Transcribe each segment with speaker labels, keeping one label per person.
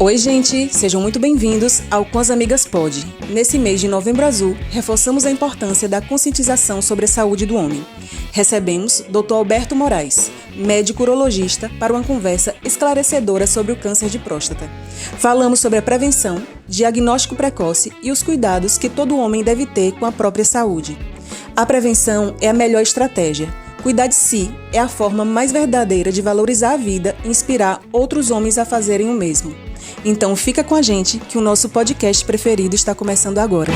Speaker 1: Oi, gente! Sejam muito bem-vindos ao Com as Amigas Pod. Nesse mês de Novembro Azul, reforçamos a importância da conscientização sobre a saúde do homem. Recebemos Dr. Alberto Moraes, médico urologista, para uma conversa esclarecedora sobre o câncer de próstata. Falamos sobre a prevenção, diagnóstico precoce e os cuidados que todo homem deve ter com a própria saúde. A prevenção é a melhor estratégia. Cuidar de si é a forma mais verdadeira de valorizar a vida e inspirar outros homens a fazerem o mesmo. Então fica com a gente que o nosso podcast preferido está começando agora.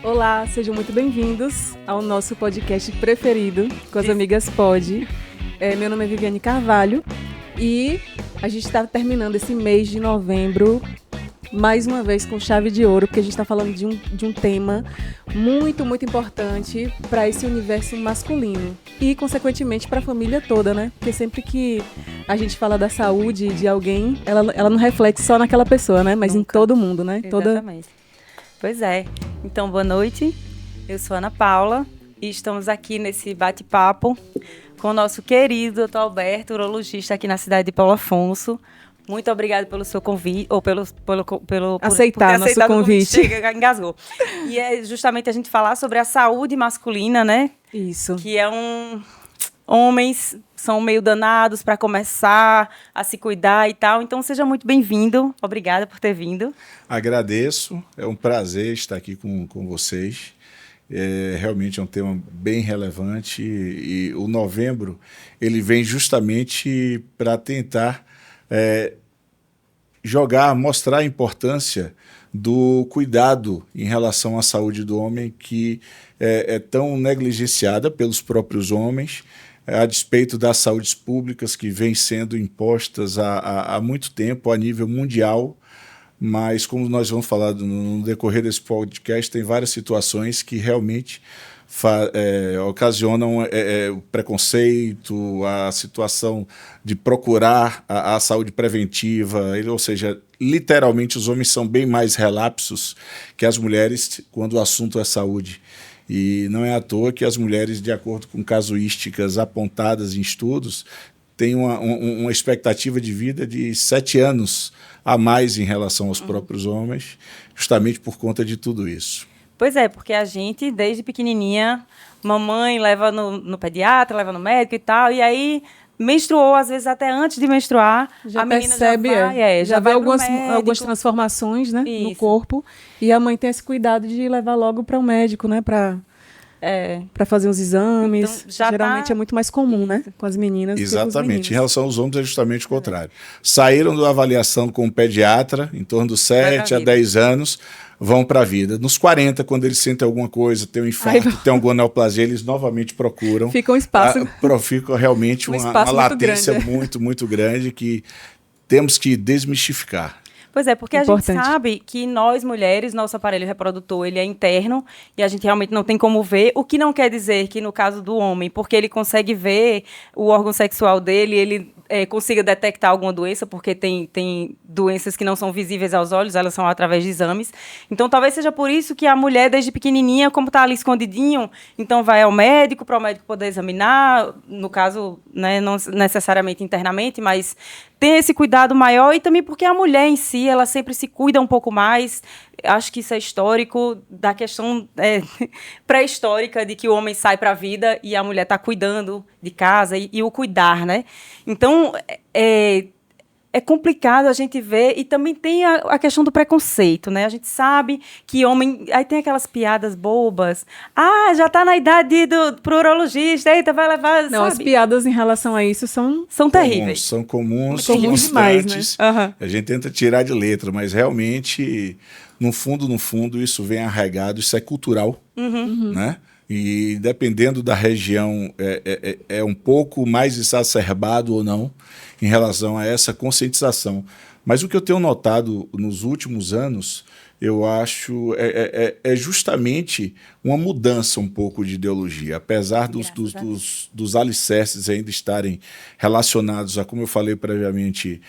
Speaker 1: Olá, sejam muito bem-vindos ao nosso podcast preferido, Com as Amigas Pod. Meu nome é Viviane Carvalho e a gente está terminando esse mês de novembro mais uma vez com chave de ouro, porque a gente está falando de um tema muito, muito importante para esse universo masculino e, consequentemente, para a família toda, né? Porque sempre que a gente fala da saúde de alguém, ela não reflete só naquela pessoa, né? Mas nunca. Em todo mundo, né?
Speaker 2: Exatamente. Pois é. Então, boa noite. Eu sou Ana Paula e estamos aqui nesse bate-papo com o nosso querido Dr. Alberto, urologista aqui na cidade de Paulo Afonso. Muito obrigada pelo seu convite, ou pelo
Speaker 1: aceitar nosso convite.
Speaker 2: Chega, engasgou. E é justamente a gente falar sobre a saúde masculina, né?
Speaker 1: Isso.
Speaker 2: Que é homens são meio danados para começar a se cuidar e tal. Então, seja muito bem-vindo. Obrigada por ter vindo.
Speaker 3: Agradeço. É um prazer estar aqui com vocês. Realmente é um tema bem relevante e o novembro ele vem justamente para tentar mostrar a importância do cuidado em relação à saúde do homem, que é tão negligenciada pelos próprios homens, a despeito das saúdes públicas que vêm sendo impostas há muito tempo a nível mundial. Mas, como nós vamos falar no decorrer desse podcast, tem várias situações que realmente ocasionam o preconceito, a situação de procurar a saúde preventiva, ou seja, literalmente os homens são bem mais relapsos que as mulheres quando o assunto é saúde. E não é à toa que as mulheres, de acordo com casuísticas apontadas em estudos, têm uma expectativa de vida de 7 anos a mais em relação aos próprios homens, justamente por conta de tudo isso.
Speaker 2: Pois é, porque a gente, desde pequenininha, mamãe leva no pediatra, leva no médico e tal, e aí menstruou, às vezes até antes de menstruar,
Speaker 1: já
Speaker 2: a menina
Speaker 1: percebe,
Speaker 2: já
Speaker 1: vê
Speaker 2: vai
Speaker 1: algumas transformações, né, no corpo, e a mãe tem esse cuidado de levar logo para o médico, né, para fazer uns exames. Então, geralmente é muito mais comum, né? Com as meninas.
Speaker 3: Exatamente. Em relação aos homens é justamente o contrário. Saíram da avaliação com o pediatra, em torno dos 7 a 10 anos, vão para a vida. Nos 40, quando eles sentem alguma coisa, tem um infarto, tem alguma neoplasia, eles novamente procuram.
Speaker 1: Fica um espaço.
Speaker 3: Fica realmente uma latência muito, muito grande que temos que desmistificar.
Speaker 2: Pois é, porque importante. A gente sabe que nós, mulheres, nosso aparelho reprodutor, ele é interno e a gente realmente não tem como ver, o que não quer dizer que no caso do homem, porque ele consegue ver o órgão sexual dele, ele consiga detectar alguma doença, porque tem doenças que não são visíveis aos olhos, elas são através de exames. Então, talvez seja por isso que a mulher, desde pequenininha, como está ali escondidinho, então vai ao médico, para o médico poder examinar, no caso, né, não necessariamente internamente, mas tem esse cuidado maior, e também porque a mulher em si, ela sempre se cuida um pouco mais. Acho que isso é histórico, da questão pré-histórica de que o homem sai para a vida e a mulher está cuidando de casa e o cuidar, né? Então, é complicado a gente ver, e também tem a questão do preconceito, né? A gente sabe que homem... Aí tem aquelas piadas bobas. Ah, já está na idade pro urologista, eita, vai levar...
Speaker 1: Não, sabe? As piadas em relação a isso são
Speaker 2: terríveis.
Speaker 3: São comuns,
Speaker 1: são demais, né?
Speaker 3: Uhum. A gente tenta tirar de letra, mas realmente, no fundo, isso vem arraigado, isso é cultural, né? E dependendo da região, é um pouco mais exacerbado ou não. em relação a essa conscientização. Mas o que eu tenho notado nos últimos anos, eu acho, é justamente uma mudança um pouco de ideologia. Apesar dos alicerces ainda estarem relacionados a, como eu falei previamente,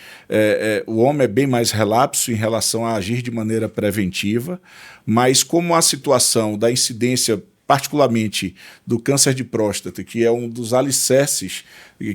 Speaker 3: o homem é bem mais relapso em relação a agir de maneira preventiva, mas como a situação da incidência, particularmente do câncer de próstata, que é um dos alicerces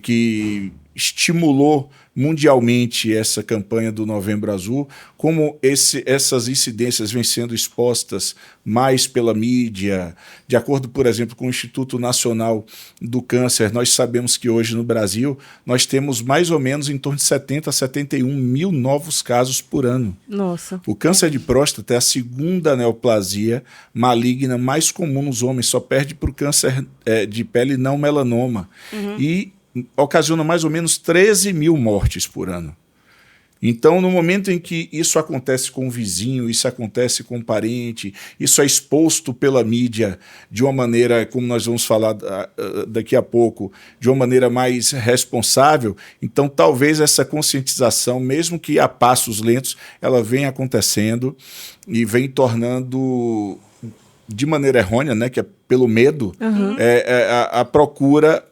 Speaker 3: que estimulou mundialmente essa campanha do Novembro Azul, como essas incidências vêm sendo expostas mais pela mídia. De acordo, por exemplo, com o Instituto Nacional do Câncer, nós sabemos que hoje no Brasil nós temos mais ou menos em torno de 70 a 71 mil novos casos por ano.
Speaker 2: Nossa.
Speaker 3: O câncer de próstata é a segunda neoplasia maligna mais comum nos homens, só perde para o câncer de pele não melanoma. E ocasiona mais ou menos 13 mil mortes por ano. Então, no momento em que isso acontece com um vizinho, isso acontece com um parente, isso é exposto pela mídia de uma maneira, como nós vamos falar daqui a pouco, de uma maneira mais responsável, então talvez essa conscientização, mesmo que a passos lentos, ela vem acontecendo e vem tornando, de maneira errônea, né, que é pelo medo, a procura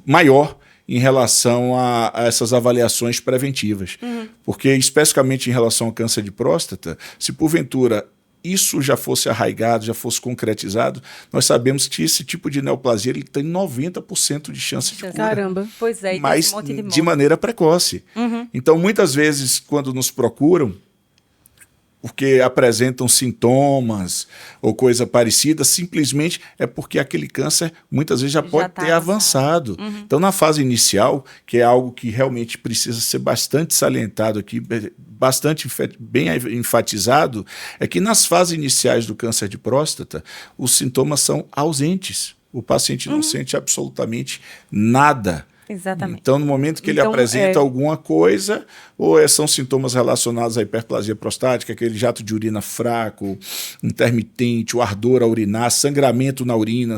Speaker 3: maior em relação a essas avaliações preventivas. Porque, especificamente em relação ao câncer de próstata, se porventura isso já fosse arraigado, já fosse concretizado, nós sabemos que esse tipo de neoplasia ele tem 90% de chance de cura.
Speaker 2: Caramba. Pois é, e
Speaker 3: mas
Speaker 2: tem um monte
Speaker 3: de maneira precoce. Então, muitas vezes, quando nos procuram, porque apresentam sintomas ou coisa parecida, simplesmente é porque aquele câncer muitas vezes já pode ter avançado. Então, na fase inicial, que é algo que realmente precisa ser bastante salientado aqui, bastante bem enfatizado, é que nas fases iniciais do câncer de próstata, os sintomas são ausentes. O paciente não sente absolutamente nada.
Speaker 2: Exatamente.
Speaker 3: Então, no momento que ele apresenta alguma coisa, ou são sintomas relacionados à hiperplasia prostática, aquele jato de urina fraco, intermitente, o ardor a urinar, sangramento na urina,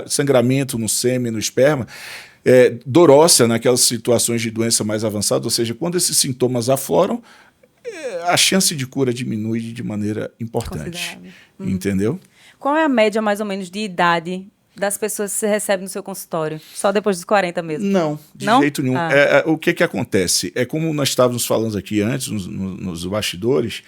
Speaker 3: sangramento no sêmen, no esperma, dor óssea naquelas situações de doença mais avançada, ou seja, quando esses sintomas afloram, a chance de cura diminui de maneira importante. Entendeu?
Speaker 2: Qual é a média, mais ou menos, de idade das pessoas que você recebe no seu consultório? Só depois dos 40 mesmo?
Speaker 3: Não, de jeito nenhum. O que acontece? É como nós estávamos falando aqui antes, nos bastidores,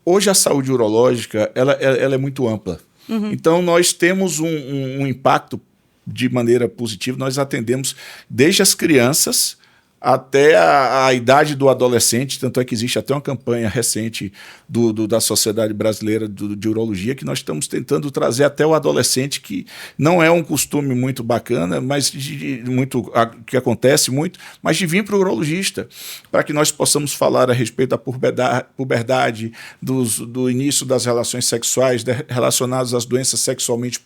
Speaker 3: hoje a saúde urológica ela é muito ampla. Então, nós temos um impacto de maneira positiva. Nós atendemos desde as crianças até a idade do adolescente, tanto é que existe até uma campanha recente da Sociedade Brasileira de Urologia, que nós estamos tentando trazer até o adolescente, que não é um costume muito bacana, mas que acontece muito, mas de vir para o urologista, para que nós possamos falar a respeito da puberdade, do início das relações sexuais relacionadas às doenças sexualmente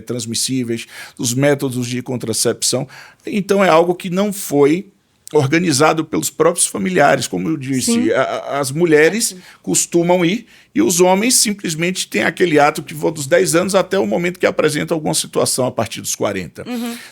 Speaker 3: transmissíveis, dos métodos de contracepção. Então é algo que não foi organizado pelos próprios familiares, como eu disse, as mulheres costumam ir e os homens simplesmente têm aquele ato que vão dos 10 anos até o momento que apresenta alguma situação a partir dos 40.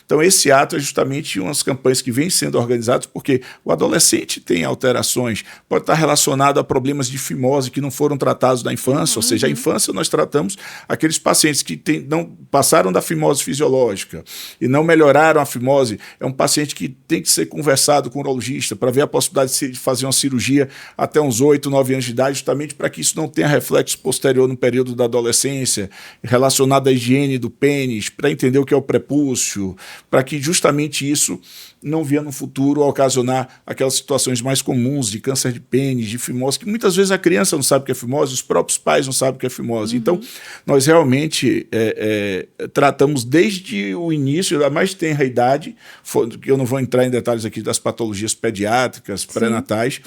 Speaker 3: Então esse ato é justamente umas campanhas que vêm sendo organizadas porque o adolescente tem alterações, pode estar relacionado a problemas de fimose que não foram tratados na infância, ou seja, a infância nós tratamos aqueles pacientes que não passaram da fimose fisiológica e não melhoraram a fimose, é um paciente que tem que ser conversado com o urologista para ver a possibilidade de fazer uma cirurgia até uns 8, 9 anos de idade, justamente para que isso não tenha reflexo posterior no período da adolescência, relacionado à higiene do pênis, para entender o que é o prepúcio, para que justamente isso não venha no futuro a ocasionar aquelas situações mais comuns de câncer de pênis, de fimose, que muitas vezes a criança não sabe o que é fimose, os próprios pais não sabem o que é fimose. Então, nós realmente tratamos desde o início, da mais tenra idade, que eu não vou entrar em detalhes aqui das patologias pediátricas, pré-natais,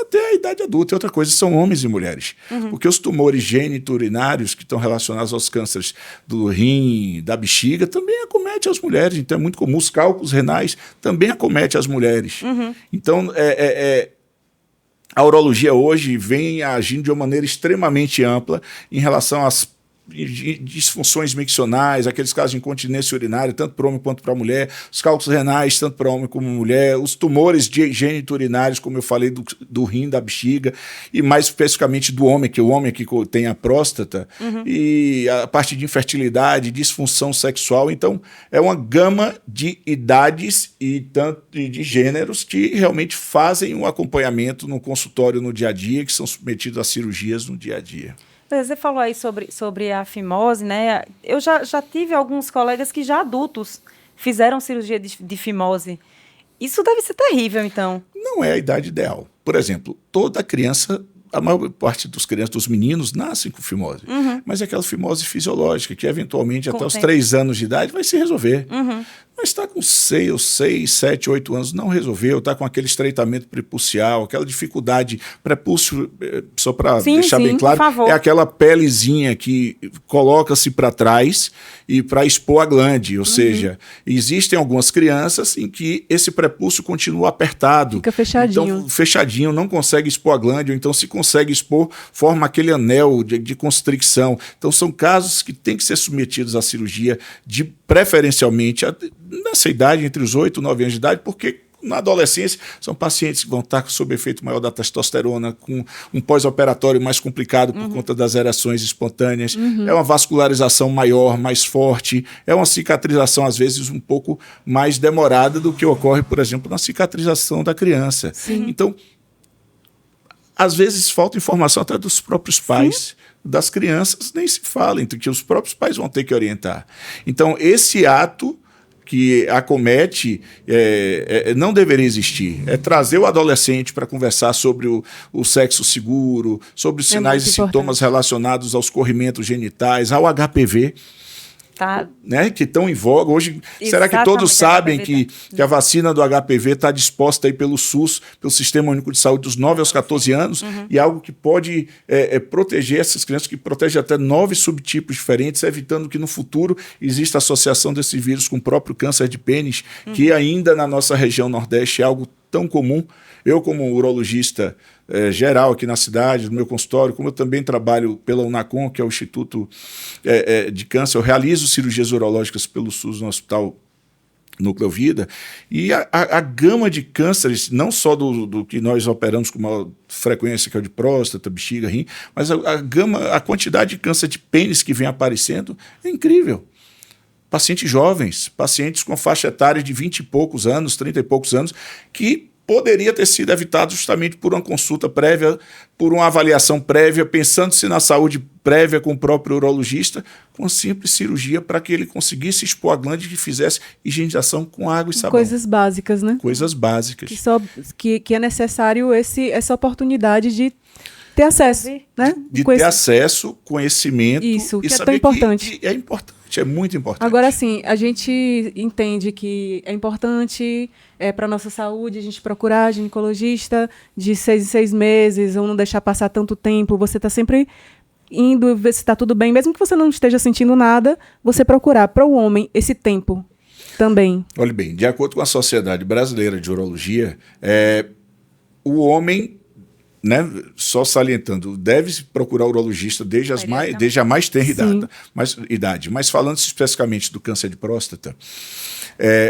Speaker 3: até a idade adulta. E outra coisa, são homens e mulheres. Porque os tumores geniturinários que estão relacionados aos cânceres do rim, da bexiga, também acomete as mulheres. Então é muito comum. Os cálculos renais também acomete as mulheres. Então, a urologia hoje vem agindo de uma maneira extremamente ampla em relação às disfunções miccionais, aqueles casos de incontinência urinária, tanto para homem quanto para mulher, os cálculos renais, tanto para homem como mulher, os tumores geniturinários, como eu falei, do rim, da bexiga, e mais especificamente do homem, que o homem que tem a próstata, e a parte de infertilidade, disfunção sexual. Então, é uma gama de idades e tanto de gêneros que realmente fazem um acompanhamento no consultório no dia a dia, que são submetidos a cirurgias no dia a dia.
Speaker 2: Você falou aí sobre a fimose, né? Eu já tive alguns colegas que já adultos fizeram cirurgia de fimose. Isso deve ser terrível, então.
Speaker 3: Não é a idade ideal. Por exemplo, toda criança, a maior parte dos meninos nascem com fimose. Mas é aquela fimose fisiológica, que eventualmente até os 3 anos de idade vai se resolver. Mas está com 6, 7, 8 anos, não resolveu, está com aquele estreitamento prepulcial, aquela dificuldade. Prepúcio, só para deixar bem claro, é aquela pelezinha que coloca-se para trás e para expor a glande. Ou seja, existem algumas crianças em que esse prepúcio continua apertado.
Speaker 1: Fica fechadinho.
Speaker 3: Então, fechadinho, não consegue expor a glande, ou então se consegue expor, forma aquele anel de constricção. Então, são casos que têm que ser submetidos à cirurgia, preferencialmente nessa idade, entre os 8 e 9 anos de idade, porque na adolescência são pacientes que vão estar sob efeito maior da testosterona, com um pós-operatório mais complicado por conta das ereções espontâneas, é uma vascularização maior, mais forte, é uma cicatrização às vezes um pouco mais demorada do que ocorre, por exemplo, na cicatrização da criança. Então, às vezes falta informação até dos próprios pais. Das crianças nem se fala, então que os próprios pais vão ter que orientar. Então, esse ato que acomete não deveria existir. É trazer o adolescente para conversar sobre o sexo seguro, sobre os sinais e sintomas relacionados aos corrimentos genitais, ao HPV. Né, que estão em voga hoje. Exatamente. Será que todos sabem que a vacina do HPV está disposta aí pelo SUS, pelo Sistema Único de Saúde, dos 9 aos 14 anos, e algo que pode proteger essas crianças, que protege até 9 subtipos diferentes, evitando que no futuro exista associação desse vírus com o próprio câncer de pênis, que ainda na nossa região Nordeste é algo tão comum. Eu, como urologista geral aqui na cidade, no meu consultório, como eu também trabalho pela UNACOM, que é o Instituto de Câncer, eu realizo cirurgias urológicas pelo SUS no Hospital Núcleo Vida, e a gama de cânceres, não só do que nós operamos com maior frequência, que é o de próstata, bexiga, rim, mas a quantidade de câncer de pênis que vem aparecendo é incrível. Pacientes jovens, pacientes com faixa etária de 20 e poucos anos, 30 e poucos anos, que poderia ter sido evitado justamente por uma consulta prévia, por uma avaliação prévia, pensando-se na saúde prévia com o próprio urologista, com uma simples cirurgia para que ele conseguisse expor a glande e fizesse higienização com água e sabão.
Speaker 1: Coisas básicas, né?
Speaker 3: Coisas básicas.
Speaker 1: Que é necessário essa oportunidade de ter acesso, né?
Speaker 3: De ter acesso, conhecimento.
Speaker 1: Isso,
Speaker 3: e
Speaker 1: que é
Speaker 3: saber
Speaker 1: tão importante.
Speaker 3: Que é importante, é muito importante.
Speaker 1: Agora, sim, a gente entende que é importante para a nossa saúde a gente procurar ginecologista de 6 em 6 meses, ou não deixar passar tanto tempo. Você está sempre indo ver se está tudo bem. Mesmo que você não esteja sentindo nada, você procurar para o homem esse tempo também.
Speaker 3: Olha bem, de acordo com a Sociedade Brasileira de Urologia, o homem, né, só salientando, deve procurar urologista desde a mais tenra idade. Mas falando especificamente do câncer de próstata,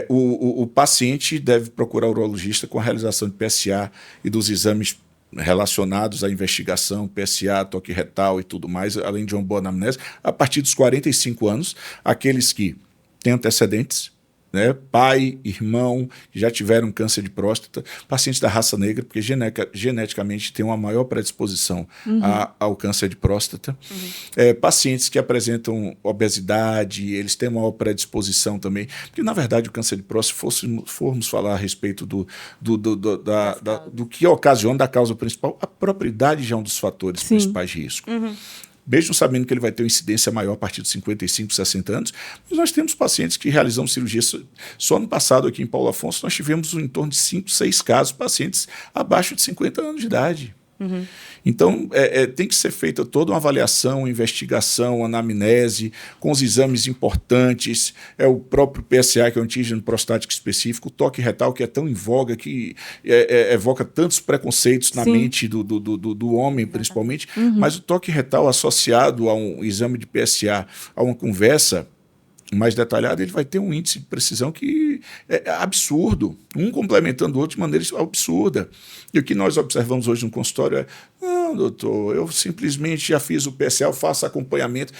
Speaker 3: o paciente deve procurar urologista com a realização de PSA e dos exames relacionados à investigação, PSA, toque retal e tudo mais, além de uma boa anamnese, a partir dos 45 anos, aqueles que têm antecedentes, né, pai, irmão, que já tiveram câncer de próstata, pacientes da raça negra, porque geneticamente tem uma maior predisposição ao câncer de próstata, pacientes que apresentam obesidade, eles têm maior predisposição também, porque na verdade o câncer de próstata, se formos falar a respeito do que ocasiona, da causa principal, a própria idade já é um dos fatores principais de risco. Mesmo sabendo que ele vai ter uma incidência maior a partir de 55, 60 anos, mas nós temos pacientes que realizam cirurgias. Só no passado, aqui em Paulo Afonso, nós tivemos em torno de 5, 6 casos, pacientes abaixo de 50 anos de idade. Então, tem que ser feita toda uma avaliação, investigação, anamnese, com os exames importantes, o próprio PSA, que é o antígeno prostático específico, o toque retal, que é tão em voga, que evoca tantos preconceitos na mente do homem, principalmente, mas o toque retal associado a um exame de PSA, a uma conversa mais detalhada, ele vai ter um índice de precisão que é absurdo, um complementando o outro de maneira absurda. E o que nós observamos hoje no consultório não, doutor, eu simplesmente já fiz o PSA, eu faço acompanhamento.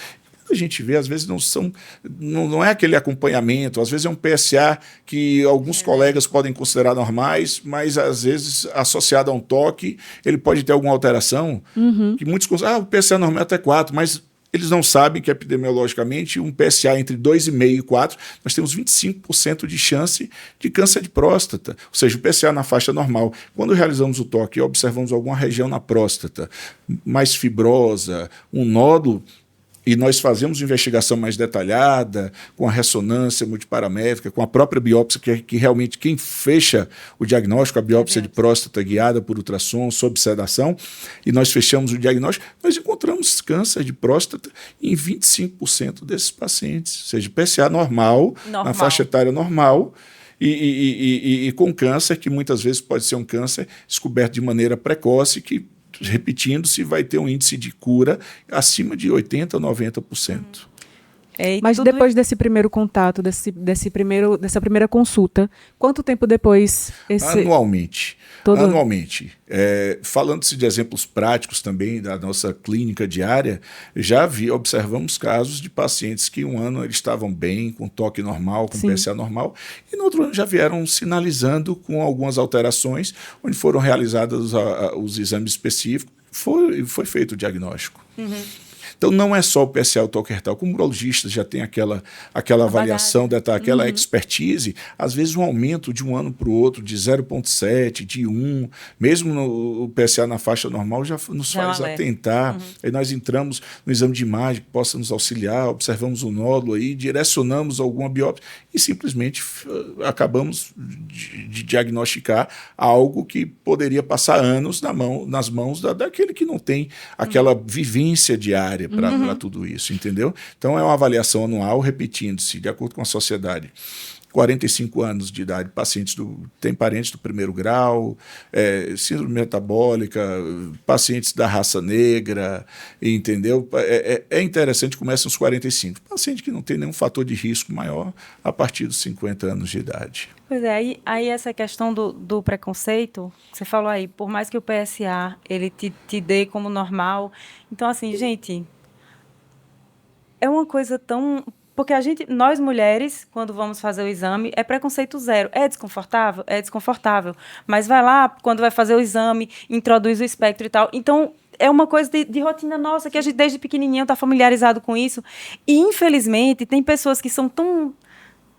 Speaker 3: A gente vê, às vezes, não é aquele acompanhamento, às vezes é um PSA que alguns colegas podem considerar normais, mas, às vezes, associado a um toque, ele pode ter alguma alteração, que muitos consideram, o PSA normal é até 4, mas eles não sabem que, epidemiologicamente, um PSA entre 2,5 e 4, nós temos 25% de chance de câncer de próstata. Ou seja, o PSA na faixa normal. Quando realizamos o toque e observamos alguma região na próstata mais fibrosa, um nódulo, e nós fazemos investigação mais detalhada, com a ressonância multiparamétrica, com a própria biópsia, que realmente quem fecha o diagnóstico, a biópsia de próstata guiada por ultrassom, sob sedação, e nós fechamos o diagnóstico, nós encontramos câncer de próstata em 25% desses pacientes. Ou seja, PSA normal, na faixa etária normal, e com câncer, que muitas vezes pode ser um câncer descoberto de maneira precoce, que, repetindo-se, vai ter um índice de cura acima de 80% a 90%.
Speaker 1: Mas depois desse primeiro contato, dessa primeira consulta, quanto tempo depois?
Speaker 3: Anualmente. Falando-se de exemplos práticos também da nossa clínica diária, observamos casos de pacientes que um ano eles estavam bem, com toque normal, com PSA normal, e no outro ano já vieram sinalizando com algumas alterações, onde foram realizados os exames específicos, foi feito o diagnóstico. Então, não é só o PSA, o toque retal. Como o urologista já tem aquela avaliação, aquela expertise, às vezes um aumento de um ano para o outro, de 0,7, de 1, mesmo o PSA na faixa normal, já nos faz atentar. Aí nós entramos no exame de imagem que possa nos auxiliar, observamos o nódulo aí, direcionamos alguma biópsia e simplesmente acabamos de diagnosticar algo que poderia passar anos nas mãos daquele que não tem aquela vivência diária para tudo isso, entendeu? Então, é uma avaliação anual, repetindo-se, de acordo com a sociedade. 45 anos de idade, tem parentes do primeiro grau, síndrome metabólica, pacientes da raça negra, entendeu? É interessante, começa aos 45. Paciente que não tem nenhum fator de risco maior a partir dos 50 anos de idade.
Speaker 2: Pois é, aí essa questão do preconceito, você falou aí, por mais que o PSA ele te dê como normal. Então, assim, gente, é uma coisa tão... Porque nós mulheres, quando vamos fazer o exame, é preconceito zero. É desconfortável? É desconfortável. Mas vai lá, quando vai fazer o exame, introduz o espectro e tal. Então, é uma coisa de rotina nossa, que a gente desde pequenininho está familiarizado com isso. E, infelizmente, tem pessoas que são tão...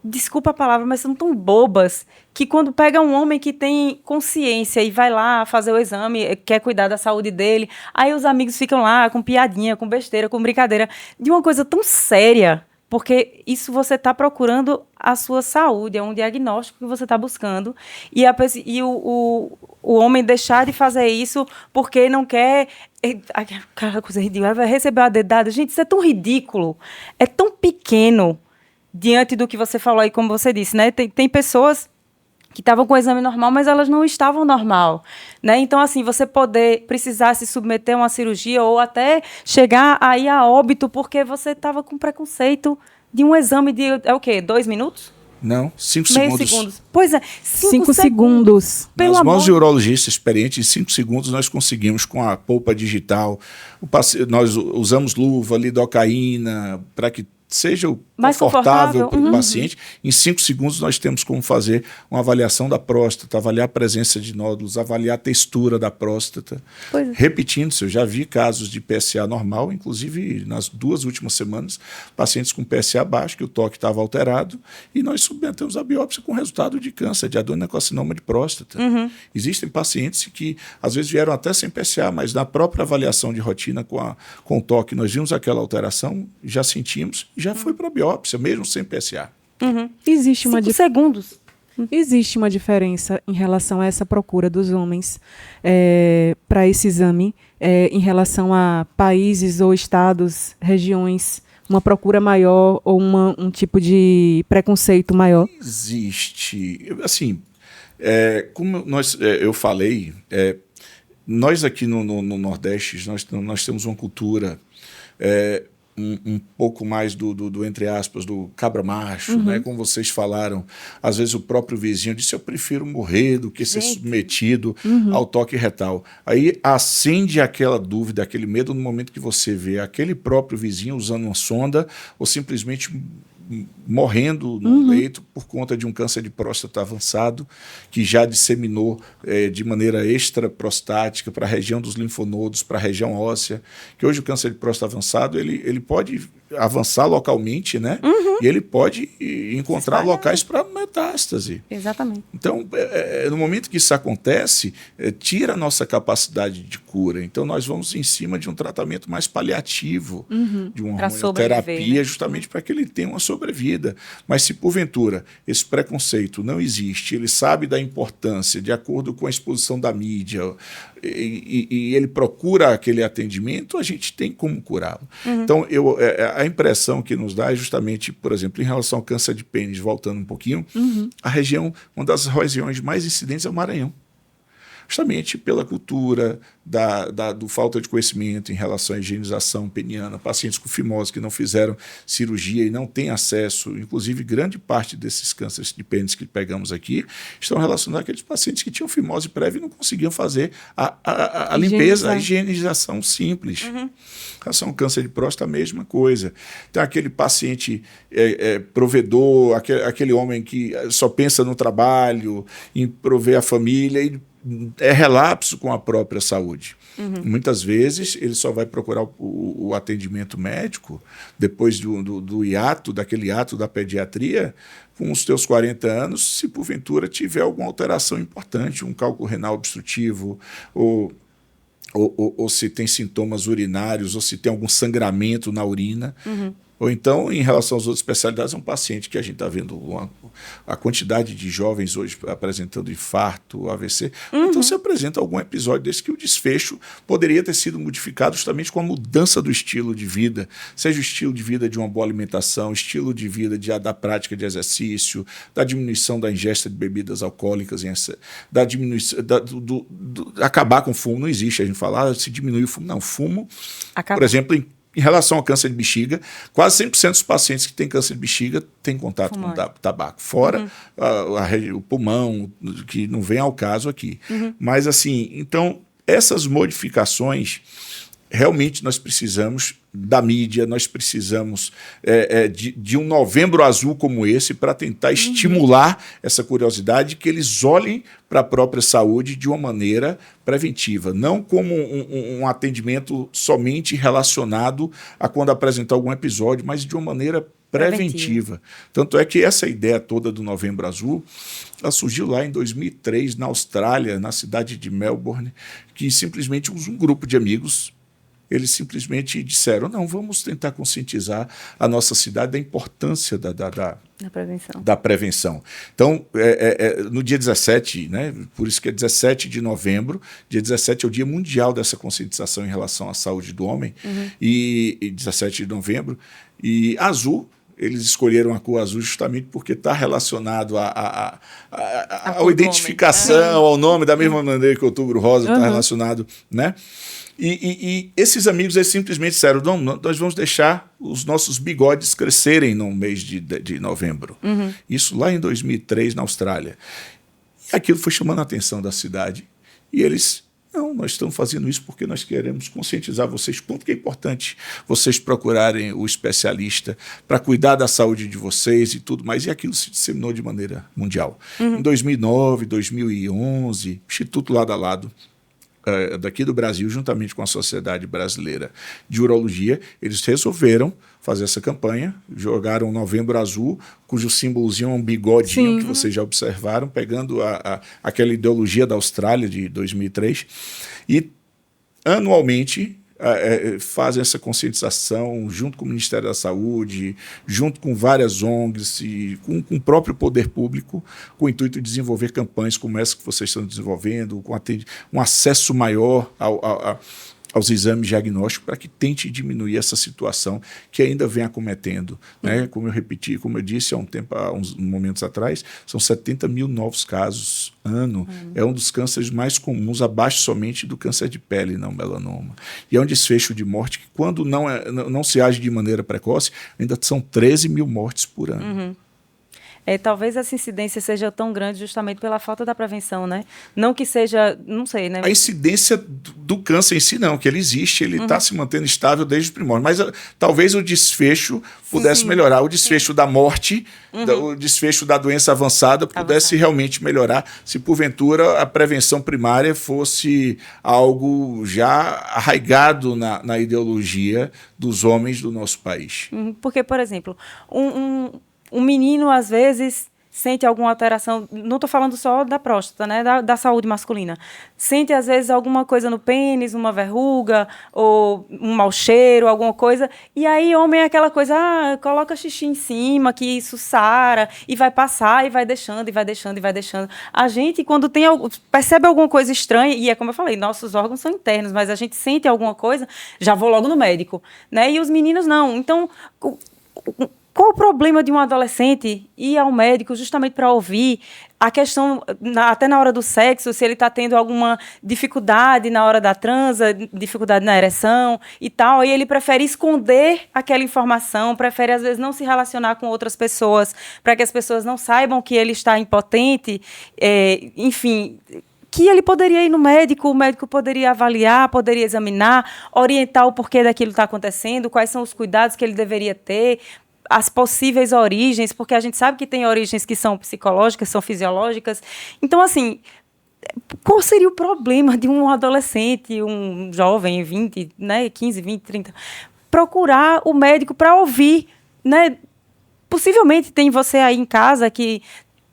Speaker 2: Desculpa a palavra, mas são tão bobas que quando pega um homem que tem consciência e vai lá fazer o exame, quer cuidar da saúde dele, aí os amigos ficam lá com piadinha, com besteira, com brincadeira, de uma coisa tão séria, porque isso você está procurando a sua saúde, é um diagnóstico que você está buscando, e o homem deixar de fazer isso porque não quer... Aquela coisa ridícula, vai receber uma dedada. Gente, isso é tão ridículo, é tão pequeno, diante do que você falou aí, como você disse, né? Tem pessoas que estavam com o exame normal, mas elas não estavam normal, né? Então, assim, você precisar se submeter a uma cirurgia ou até chegar aí a óbito porque você estava com preconceito de um exame de... É o quê? 2 minutos?
Speaker 3: Não, 5
Speaker 2: segundos. Pois é,
Speaker 1: 5 segundos.
Speaker 3: Nas mãos de urologista experiente, em 5 segundos nós conseguimos, com a polpa digital, nós usamos luva, lidocaína, para que seja mais confortável para o paciente. Em 5 segundos nós temos como fazer uma avaliação da próstata, avaliar a presença de nódulos, avaliar a textura da próstata. Repetindo-se, eu já vi casos de PSA normal, inclusive nas 2 últimas semanas, pacientes com PSA baixo, que o toque estava alterado, e nós submetemos a biópsia com resultado de câncer, de adenocarcinoma de próstata. Existem pacientes que às vezes vieram até sem PSA, mas na própria avaliação de rotina com o toque, nós vimos aquela alteração, já sentimos, já foi para a biópsia, mesmo sem PSA.
Speaker 2: Existe 5 segundos.
Speaker 1: Existe uma diferença em relação a essa procura dos homens para esse exame, em relação a países ou estados, regiões, uma procura maior ou um tipo de preconceito maior?
Speaker 3: Existe. Assim, como eu falei, nós aqui no Nordeste, nós temos uma cultura um pouco mais do entre aspas, do cabra macho, né? Como vocês falaram, às vezes o próprio vizinho disse, eu prefiro morrer do que ser submetido ao toque retal. Aí acende aquela dúvida, aquele medo no momento que você vê aquele próprio vizinho usando uma sonda ou simplesmente morrendo no leito por conta de um câncer de próstata avançado que já disseminou de maneira extraprostática para a região dos linfonodos, para a região óssea, que hoje o câncer de próstata avançado ele pode avançar localmente, né? E ele pode encontrar locais para metástase.
Speaker 2: Exatamente.
Speaker 3: Então, no momento que isso acontece, tira a nossa capacidade de cura. Então, nós vamos em cima de um tratamento mais paliativo, de uma hormonioterapia, né? Justamente para que ele tenha uma sobrevida. Mas se, porventura, esse preconceito não existe, ele sabe da importância, de acordo com a exposição da mídia, e ele procura aquele atendimento, a gente tem como curá-lo. Então, a impressão que nos dá é justamente, por exemplo, em relação ao câncer de pênis, voltando um pouquinho, a região, uma das regiões mais incidentes é o Maranhão. Justamente pela cultura, do falta de conhecimento em relação à higienização peniana, pacientes com fimose que não fizeram cirurgia e não têm acesso, inclusive grande parte desses cânceres de pênis que pegamos aqui, estão relacionados àqueles pacientes que tinham fimose prévia e não conseguiam fazer a limpeza, a higienização simples. Em relação ao câncer de próstata, a mesma coisa. Então, aquele paciente provedor, aquele homem que só pensa no trabalho, em prover a família e é relapso com a própria saúde. Muitas vezes ele só vai procurar o atendimento médico depois daquele hiato da pediatria, com os teus 40 anos, se porventura tiver alguma alteração importante, um cálculo renal obstrutivo, ou se tem sintomas urinários, ou se tem algum sangramento na urina. Ou então, em relação às outras especialidades, é um paciente que a gente está vendo a quantidade de jovens hoje apresentando infarto, AVC. Então, se apresenta algum episódio desse que o desfecho poderia ter sido modificado justamente com a mudança do estilo de vida, seja o estilo de vida de uma boa alimentação, estilo de vida da prática de exercício, da diminuição da ingesta de bebidas alcoólicas, da diminuição, acabar com o fumo. Não existe a gente falar se diminuir o fumo. Não, fumo, por exemplo, em relação ao câncer de bexiga, quase 100% dos pacientes que têm câncer de bexiga têm contato com tabaco. Fora o pulmão, que não vem ao caso aqui. Mas, assim, então, essas modificações, realmente nós precisamos da mídia, nós precisamos de um Novembro Azul como esse para tentar estimular essa curiosidade, que eles olhem para a própria saúde de uma maneira preventiva, não como um atendimento somente relacionado a quando apresentar algum episódio, mas de uma maneira preventiva. Tanto é que essa ideia toda do Novembro Azul, ela surgiu lá em 2003, na Austrália, na cidade de Melbourne, que simplesmente um grupo de amigos, eles simplesmente disseram, não, vamos tentar conscientizar a nossa cidade da importância da prevenção. Então, no dia 17, né, por isso que é 17 de novembro, dia 17 é o Dia Mundial dessa conscientização em relação à saúde do homem, e 17 de novembro, e azul, eles escolheram a cor azul justamente porque está relacionado à identificação, ao nome, da mesma maneira que o Outubro Rosa está relacionado, né? E esses amigos eles simplesmente disseram, não, nós vamos deixar os nossos bigodes crescerem no mês de novembro. Isso lá em 2003, na Austrália. E aquilo foi chamando a atenção da cidade. E eles, não, nós estamos fazendo isso porque nós queremos conscientizar vocês, quanto que é importante vocês procurarem o especialista para cuidar da saúde de vocês e tudo mais. E aquilo se disseminou de maneira mundial. Em 2009, 2011, Instituto Lado a Lado, daqui do Brasil, juntamente com a Sociedade Brasileira de Urologia, eles resolveram fazer essa campanha, jogaram Novembro Azul, cujo símbolozinho é um bigodinho, que vocês já observaram, pegando aquela ideologia da Austrália de 2003, e anualmente fazem essa conscientização junto com o Ministério da Saúde, junto com várias ONGs e com o próprio poder público, com o intuito de desenvolver campanhas como essa que vocês estão desenvolvendo, com um acesso maior aos exames diagnósticos para que tente diminuir essa situação que ainda vem acometendo. Né? Como eu disse há uns momentos atrás, são 70 mil novos casos ano. É um dos cânceres mais comuns, abaixo somente do câncer de pele, não melanoma. E é um desfecho de morte que, quando não se age de maneira precoce, ainda são 13 mil mortes por ano.
Speaker 2: Talvez essa incidência seja tão grande justamente pela falta da prevenção, né? Não que seja, não sei, né?
Speaker 3: A incidência do câncer em si não, que ele existe, ele está se mantendo estável desde o primórdio, mas talvez o desfecho pudesse melhorar, o desfecho da morte, o desfecho da doença avançada pudesse realmente melhorar, se porventura a prevenção primária fosse algo já arraigado na ideologia dos homens do nosso país.
Speaker 2: Porque, por exemplo, um menino, às vezes, sente alguma alteração, não estou falando só da próstata, né, da saúde masculina. Sente, às vezes, alguma coisa no pênis, uma verruga, ou um mau cheiro, alguma coisa. E aí, homem é aquela coisa, coloca xixi em cima, que isso sara, e vai passar, e vai deixando, e vai deixando, e vai deixando. A gente, quando percebe alguma coisa estranha, e é como eu falei, nossos órgãos são internos, mas a gente sente alguma coisa, já vou logo no médico, né? E os meninos não. Então, qual o problema de um adolescente ir ao médico justamente para ouvir a questão, até na hora do sexo, se ele está tendo alguma dificuldade na hora da transa, dificuldade na ereção e tal, e ele prefere esconder aquela informação, prefere, às vezes, não se relacionar com outras pessoas, para que as pessoas não saibam que ele está impotente, enfim, que ele poderia ir no médico, o médico poderia avaliar, poderia examinar, orientar o porquê daquilo está acontecendo, quais são os cuidados que ele deveria ter, as possíveis origens, porque a gente sabe que tem origens que são psicológicas, são fisiológicas. Então, assim, qual seria o problema de um adolescente, um jovem, 20, né, 15, 20, 30, procurar o médico para ouvir, né? Possivelmente tem você aí em casa que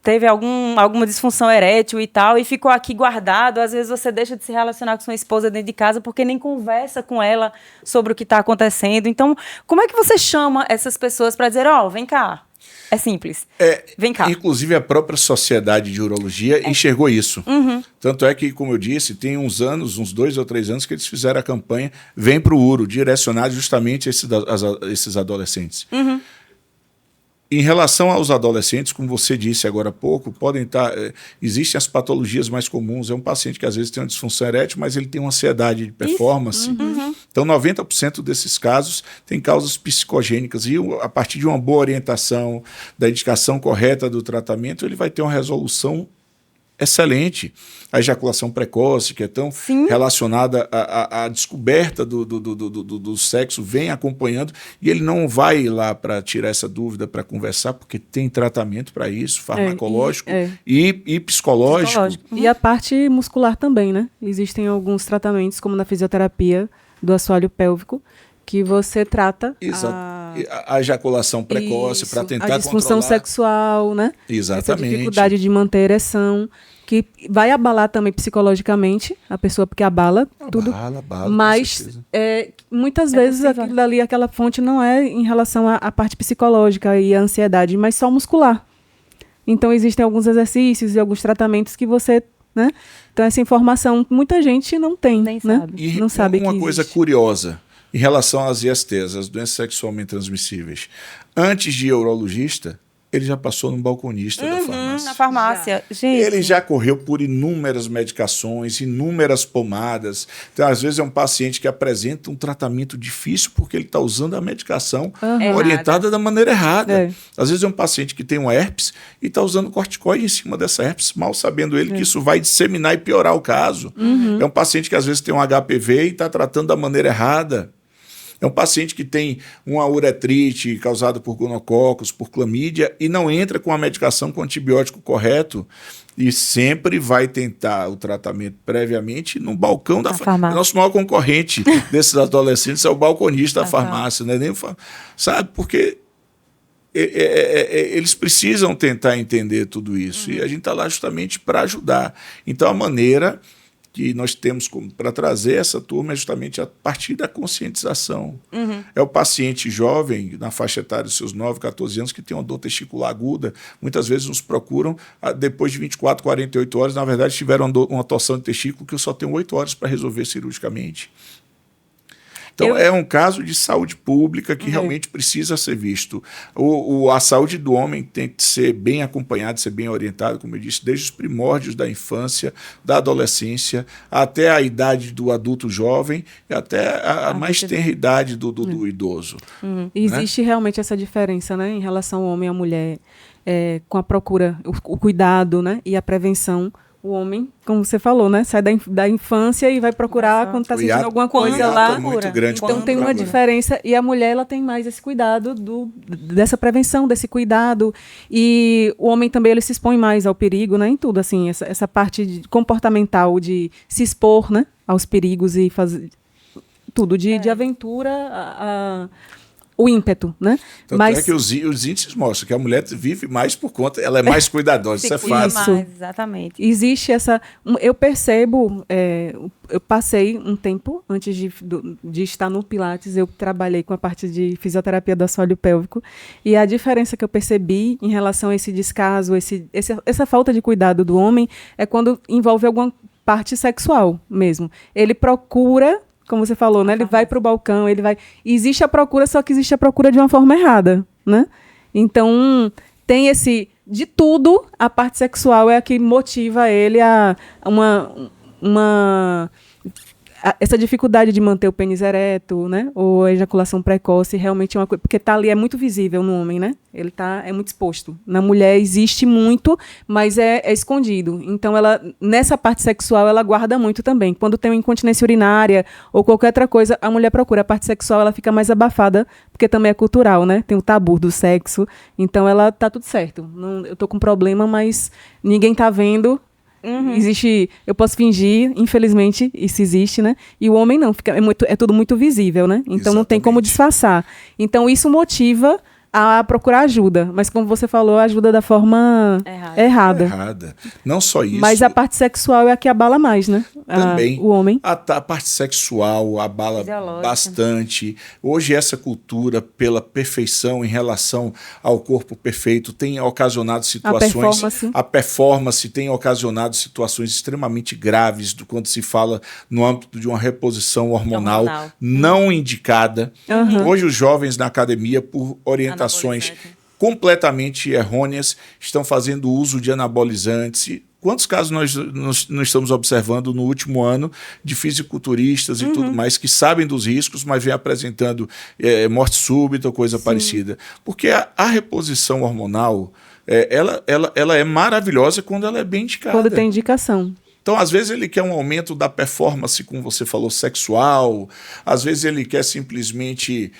Speaker 2: teve alguma disfunção erétil e tal, e ficou aqui guardado. Às vezes você deixa de se relacionar com sua esposa dentro de casa porque nem conversa com ela sobre o que está acontecendo. Então, como é que você chama essas pessoas para dizer, vem cá? É simples. Vem cá.
Speaker 3: Inclusive, a própria Sociedade de Urologia enxergou isso. Tanto é que, como eu disse, tem uns 2 ou 3 anos, que eles fizeram a campanha Vem pro Uro, direcionada justamente a esses adolescentes. Em relação aos adolescentes, como você disse agora há pouco, existem as patologias mais comuns. É um paciente que às vezes tem uma disfunção erétil, mas ele tem uma ansiedade de performance. Então, 90% desses casos têm causas psicogênicas. E a partir de uma boa orientação, da indicação correta do tratamento, ele vai ter uma resolução excelente. A ejaculação precoce, que é tão relacionada à descoberta do sexo, vem acompanhando, e ele não vai lá para tirar essa dúvida, para conversar, porque tem tratamento para isso, farmacológico e psicológico.
Speaker 1: E a parte muscular também, né? Existem alguns tratamentos, como na fisioterapia do assoalho pélvico, que você trata
Speaker 3: a ejaculação precoce para tentar controlar. A disfunção
Speaker 1: sexual, né?
Speaker 3: Exatamente.
Speaker 1: Essa dificuldade de manter ereção, que vai abalar também psicologicamente a pessoa, porque abala tudo. Mas muitas vezes aquilo dali, aquela fonte não é em relação à parte psicológica e à ansiedade, mas só muscular. Então existem alguns exercícios e alguns tratamentos que você, né? Então essa informação muita gente não tem,
Speaker 2: nem
Speaker 1: né?
Speaker 2: sabe.
Speaker 3: E
Speaker 1: não sabe
Speaker 3: uma coisa curiosa em relação às ISTs, as doenças sexualmente transmissíveis. Antes de ir ao urologista, ele já passou num balconista da farmácia.
Speaker 2: Na farmácia. Gente.
Speaker 3: Ele já correu por inúmeras medicações, inúmeras pomadas. Então, às vezes, é um paciente que apresenta um tratamento difícil porque ele está usando a medicação orientada da maneira errada. Às vezes, é um paciente que tem um herpes e está usando corticoide em cima dessa herpes, mal sabendo ele que isso vai disseminar e piorar o caso. É um paciente que, às vezes, tem um HPV e está tratando da maneira errada. É um paciente que tem uma uretrite causada por gonococos, por clamídia, e não entra com a medicação com antibiótico correto, e sempre vai tentar o tratamento previamente no balcão da farmácia. Nosso maior concorrente desses adolescentes é o balconista da farmácia, né? Sabe? Porque eles precisam tentar entender tudo isso, e a gente está lá justamente para ajudar. Então, a maneira que nós temos para trazer essa turma é justamente a partir da conscientização. É o paciente jovem, na faixa etária dos seus 9, 14 anos, que tem uma dor testicular aguda, muitas vezes nos procuram depois de 24, 48 horas, na verdade tiveram uma torção de testículo que eu só tenho 8 horas para resolver cirurgicamente. Então, é um caso de saúde pública que realmente precisa ser visto. A saúde do homem tem que ser bem acompanhada, ser bem orientada, como eu disse, desde os primórdios da infância, da adolescência, até a idade do adulto jovem e até a mais tenra idade do idoso.
Speaker 1: Né? Existe realmente essa diferença, né, em relação ao homem e à mulher, com a procura, o cuidado, né, e a prevenção. O homem, como você falou, né, sai da infância e vai procurar quando está sentindo alguma coisa lá.
Speaker 3: É muito grande.
Speaker 1: Então tem uma diferença, e a mulher ela tem mais esse cuidado dessa prevenção, desse cuidado, e o homem também ele se expõe mais ao perigo, né, em tudo, assim, essa parte comportamental de se expor, né, aos perigos e fazer tudo, de aventura o ímpeto, né?
Speaker 3: Tanto é que os índices mostram que a mulher vive mais por conta, ela é mais cuidadosa, isso é fato.
Speaker 2: Mais, exatamente.
Speaker 1: Existe essa... Eu percebo, eu passei um tempo, antes de estar no Pilates, eu trabalhei com a parte de fisioterapia do assoalho pélvico, e a diferença que eu percebi em relação a esse descaso, essa falta de cuidado do homem, é quando envolve alguma parte sexual mesmo. Ele procura... Como você falou, né? Ele vai para o balcão, ele vai... Existe a procura, só que existe a procura de uma forma errada, né? Então, tem de tudo, a parte sexual é a que motiva ele a essa dificuldade de manter o pênis ereto, né? Ou a ejaculação precoce, realmente é uma coisa... Porque tá ali, é muito visível no homem, né? Ele é muito exposto. Na mulher existe muito, mas é escondido. Então, nessa parte sexual, ela guarda muito também. Quando tem uma incontinência urinária ou qualquer outra coisa, a mulher procura. A parte sexual, ela fica mais abafada, porque também é cultural, né? Tem o tabu do sexo. Então, ela tá tudo certo. Eu tô com problema, mas ninguém tá vendo... Existe, eu posso fingir, infelizmente, isso existe, né? E o homem não, é tudo muito visível, né? Então Exatamente. Não tem como disfarçar. Então isso motiva a procurar ajuda, mas como você falou, ajuda da forma errada.
Speaker 3: Não só isso.
Speaker 1: Mas a parte sexual é a que abala mais, né?
Speaker 3: Também.
Speaker 1: O homem.
Speaker 3: A parte sexual abala bastante. Hoje essa cultura pela perfeição em relação ao corpo perfeito tem ocasionado situações... A performance tem ocasionado situações extremamente graves quando se fala no âmbito de uma reposição hormonal não indicada. Hoje os jovens na academia, por orientações completamente errôneas, estão fazendo uso de anabolizantes. Quantos casos nós estamos observando no último ano de fisiculturistas e tudo mais que sabem dos riscos, mas vem apresentando morte súbita ou coisa parecida? Porque a reposição hormonal, ela é maravilhosa quando ela é bem indicada.
Speaker 1: Quando tem indicação.
Speaker 3: Então, às vezes, ele quer um aumento da performance, como você falou, sexual. Às vezes, ele quer simplesmente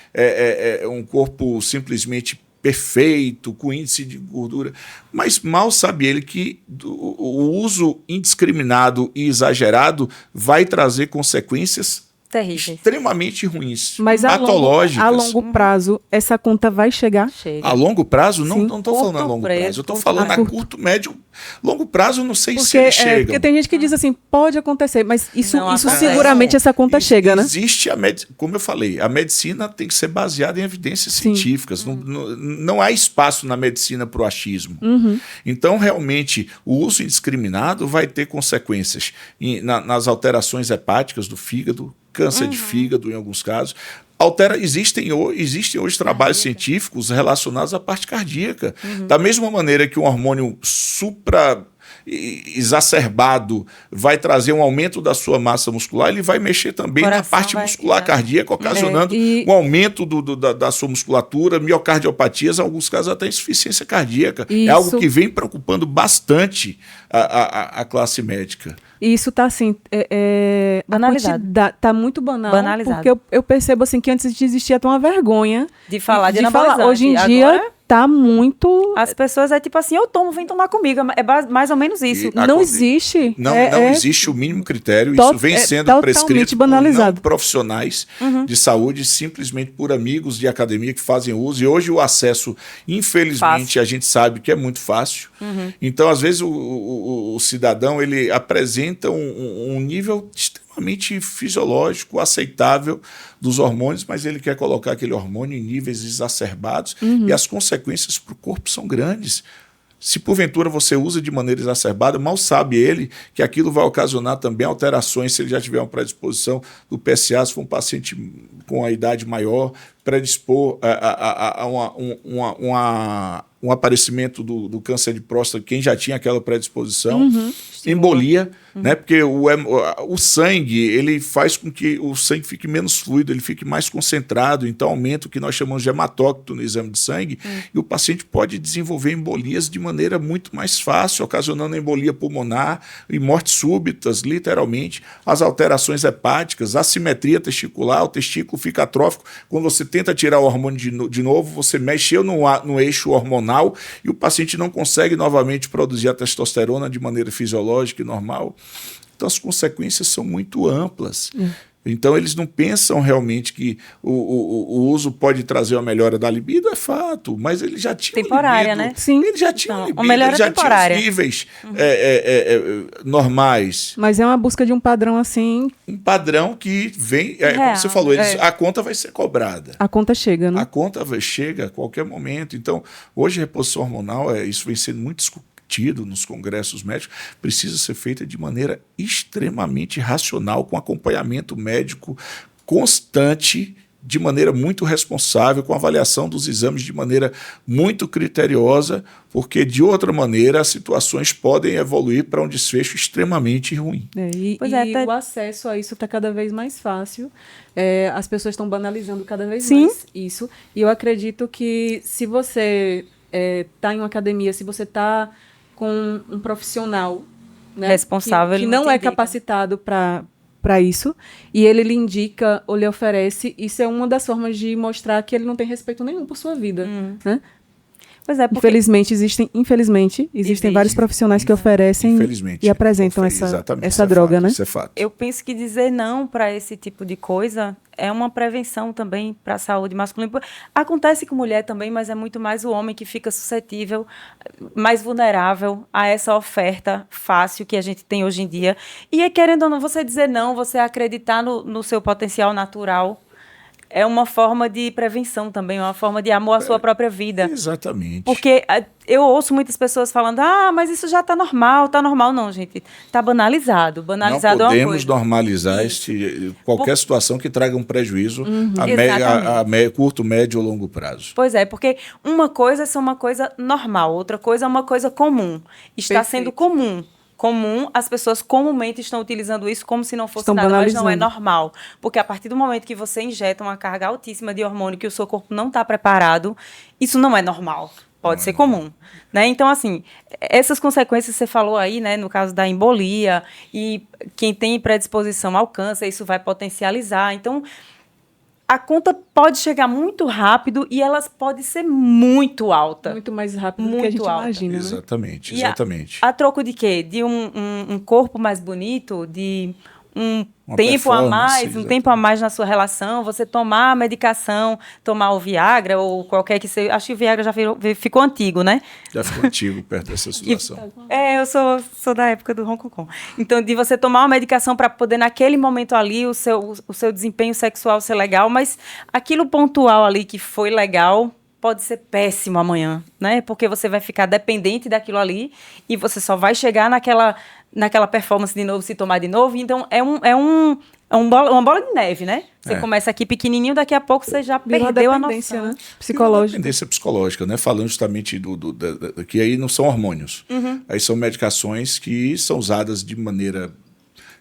Speaker 3: um corpo simplesmente perfeito, com índice de gordura. Mas mal sabe ele que o uso indiscriminado e exagerado vai trazer consequências
Speaker 2: terríveis,
Speaker 3: extremamente ruins,
Speaker 1: mas patológicas. A longo prazo, essa conta vai chegar?
Speaker 2: Chega.
Speaker 3: A longo prazo? Não estou falando a longo prazo. Eu estou falando a curto, médio, longo prazo, não sei se eles chegam.
Speaker 1: Porque tem gente que diz assim, pode acontecer, mas isso seguramente essa conta chega, né?
Speaker 3: Existe, como eu falei, a medicina tem que ser baseada em evidências científicas. Não há espaço na medicina para o achismo. Então, realmente, o uso indiscriminado vai ter consequências nas alterações hepáticas do fígado, câncer de fígado em alguns casos. Existem hoje trabalhos científicos relacionados à parte cardíaca. Da mesma maneira que um hormônio exacerbado vai trazer um aumento da sua massa muscular, ele vai mexer também na parte muscular cardíaca, ocasionando um aumento da sua musculatura, miocardiopatias, em alguns casos até insuficiência cardíaca. É algo que vem preocupando bastante a classe médica.
Speaker 1: E isso está assim,
Speaker 2: banalizado.
Speaker 1: Está muito banalizado. Porque eu percebo assim, que antes existia até uma vergonha
Speaker 2: de falar de anabolizante.
Speaker 1: Hoje em dia
Speaker 4: tá muito...
Speaker 2: As pessoas é tipo assim, eu tomo, vem tomar comigo. É mais ou menos isso.
Speaker 4: Não existe.
Speaker 3: Não existe o mínimo critério. Isso vem sendo prescrito
Speaker 4: banalizado.
Speaker 3: Por não profissionais de saúde, simplesmente por amigos de academia que fazem uso. E hoje o acesso, infelizmente, a gente sabe que é muito fácil. Então, às vezes, o cidadão ele apresenta um nível extremamente fisiológico, aceitável dos hormônios, mas ele quer colocar aquele hormônio em níveis exacerbados e as consequências para o corpo são grandes. Se porventura você usa de maneira exacerbada, mal sabe ele que aquilo vai ocasionar também alterações se ele já tiver uma predisposição do PSA, se for um paciente com a idade maior, predispor a um aparecimento do câncer de próstata, quem já tinha aquela predisposição, embolia, né? Porque o sangue ele faz com que o sangue fique menos fluido, ele fique mais concentrado, então aumenta o que nós chamamos de hematócrito no exame de sangue, e o paciente pode desenvolver embolias de maneira muito mais fácil, ocasionando embolia pulmonar e mortes súbitas, literalmente, as alterações hepáticas, assimetria testicular, o testículo fica atrófico, quando você tenta tirar o hormônio de novo, você mexeu no eixo hormonal e o paciente não consegue novamente produzir a testosterona de maneira fisiológica e normal. Então as consequências são muito amplas. Então eles não pensam realmente que o uso pode trazer uma melhora da libido, é fato, mas ele já tinha
Speaker 2: temporária,
Speaker 3: libido,
Speaker 2: né?
Speaker 3: Sim. Ele já tinha libido,
Speaker 2: ele
Speaker 3: já
Speaker 2: temporária.
Speaker 3: tinha os níveis normais.
Speaker 4: Mas é uma busca de um padrão assim...
Speaker 3: Um padrão que vem, como você falou, a conta vai ser cobrada.
Speaker 4: A conta chega, né?
Speaker 3: A conta chega a qualquer momento. Então, hoje a reposição hormonal, isso vem sendo muito discutido nos congressos médicos, precisa ser feita de maneira extremamente racional, com acompanhamento médico constante, de maneira muito responsável, com avaliação dos exames de maneira muito criteriosa, porque de outra maneira as situações podem evoluir para um desfecho extremamente ruim.
Speaker 4: O acesso a isso está cada vez mais fácil, as pessoas estão banalizando cada vez mais isso, e eu acredito que se você está em uma academia, se você está com um profissional, né,
Speaker 2: responsável,
Speaker 4: que não é capacitado para isso, e ele lhe indica ou lhe oferece, isso é uma das formas de mostrar que ele não tem respeito nenhum por sua vida. Né?
Speaker 2: Pois é, porque...
Speaker 4: Infelizmente, existem vários profissionais que oferecem e apresentam essa droga, né?
Speaker 3: Isso é fato.
Speaker 2: Eu penso que dizer não para esse tipo de coisa é uma prevenção também para a saúde masculina. Acontece com mulher também, mas é muito mais o homem que fica suscetível, mais vulnerável a essa oferta fácil que a gente tem hoje em dia. E querendo ou não, você dizer não, você acreditar no seu potencial natural, é uma forma de prevenção também, uma forma de amor à sua própria vida.
Speaker 3: Exatamente.
Speaker 2: Porque eu ouço muitas pessoas falando, mas isso já está normal. Tá normal não, gente. Está banalizado. Banalizado
Speaker 3: não
Speaker 2: é uma coisa.
Speaker 3: Podemos normalizar qualquer situação que traga um prejuízo a curto, médio ou longo prazo.
Speaker 2: Pois é, porque uma coisa é uma coisa normal, outra coisa é uma coisa comum. Está sendo comum, as pessoas comumente estão utilizando isso como se não fosse nada, mas não é normal. Porque a partir do momento que você injeta uma carga altíssima de hormônio que o seu corpo não está preparado, isso não é normal. Pode ser comum. Né? Então, assim, essas consequências você falou aí, né, no caso da embolia, e quem tem predisposição ao câncer, isso vai potencializar. Então, a conta pode chegar muito rápido e ela pode ser muito alta.
Speaker 4: Muito mais rápido do que a gente imagina.
Speaker 3: Exatamente,
Speaker 4: né?
Speaker 3: exatamente.
Speaker 2: A troco de quê? De um corpo mais bonito, de um tempo a mais na sua relação, você tomar a medicação, tomar o Viagra ou qualquer que seja. Acho que o Viagra já ficou antigo, né?
Speaker 3: Já ficou antigo perto dessa situação.
Speaker 2: Eu sou da época do Hong Kong. Então, de você tomar uma medicação para poder, naquele momento ali, o seu desempenho sexual ser legal, mas aquilo pontual ali que foi legal pode ser péssimo amanhã, né? Porque você vai ficar dependente daquilo ali e você só vai chegar naquela performance de novo, se tomar de novo. Então, uma bola de neve, né? Você começa aqui pequenininho, daqui a pouco você já perdeu a noção.
Speaker 4: Né? Psicológica.
Speaker 3: Dependência psicológica, né? Falando justamente que aí não são hormônios. Aí são medicações que são usadas de maneira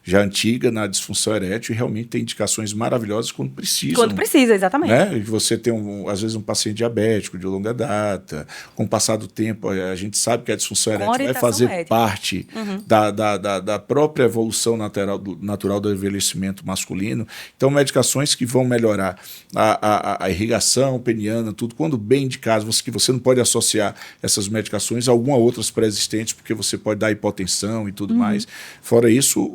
Speaker 3: já antiga na disfunção erétil e realmente tem indicações maravilhosas quando precisa.
Speaker 2: Quando precisa, exatamente.
Speaker 3: Né? Você tem, às vezes, um paciente diabético de longa data, com o passar do tempo, a gente sabe que a disfunção erétil vai fazer parte da própria evolução natural do envelhecimento masculino. Então, medicações que vão melhorar a irrigação peniana, tudo, quando bem indicadas, que você não pode associar essas medicações a algumas outras pré-existentes, porque você pode dar hipotensão e tudo mais. Fora isso,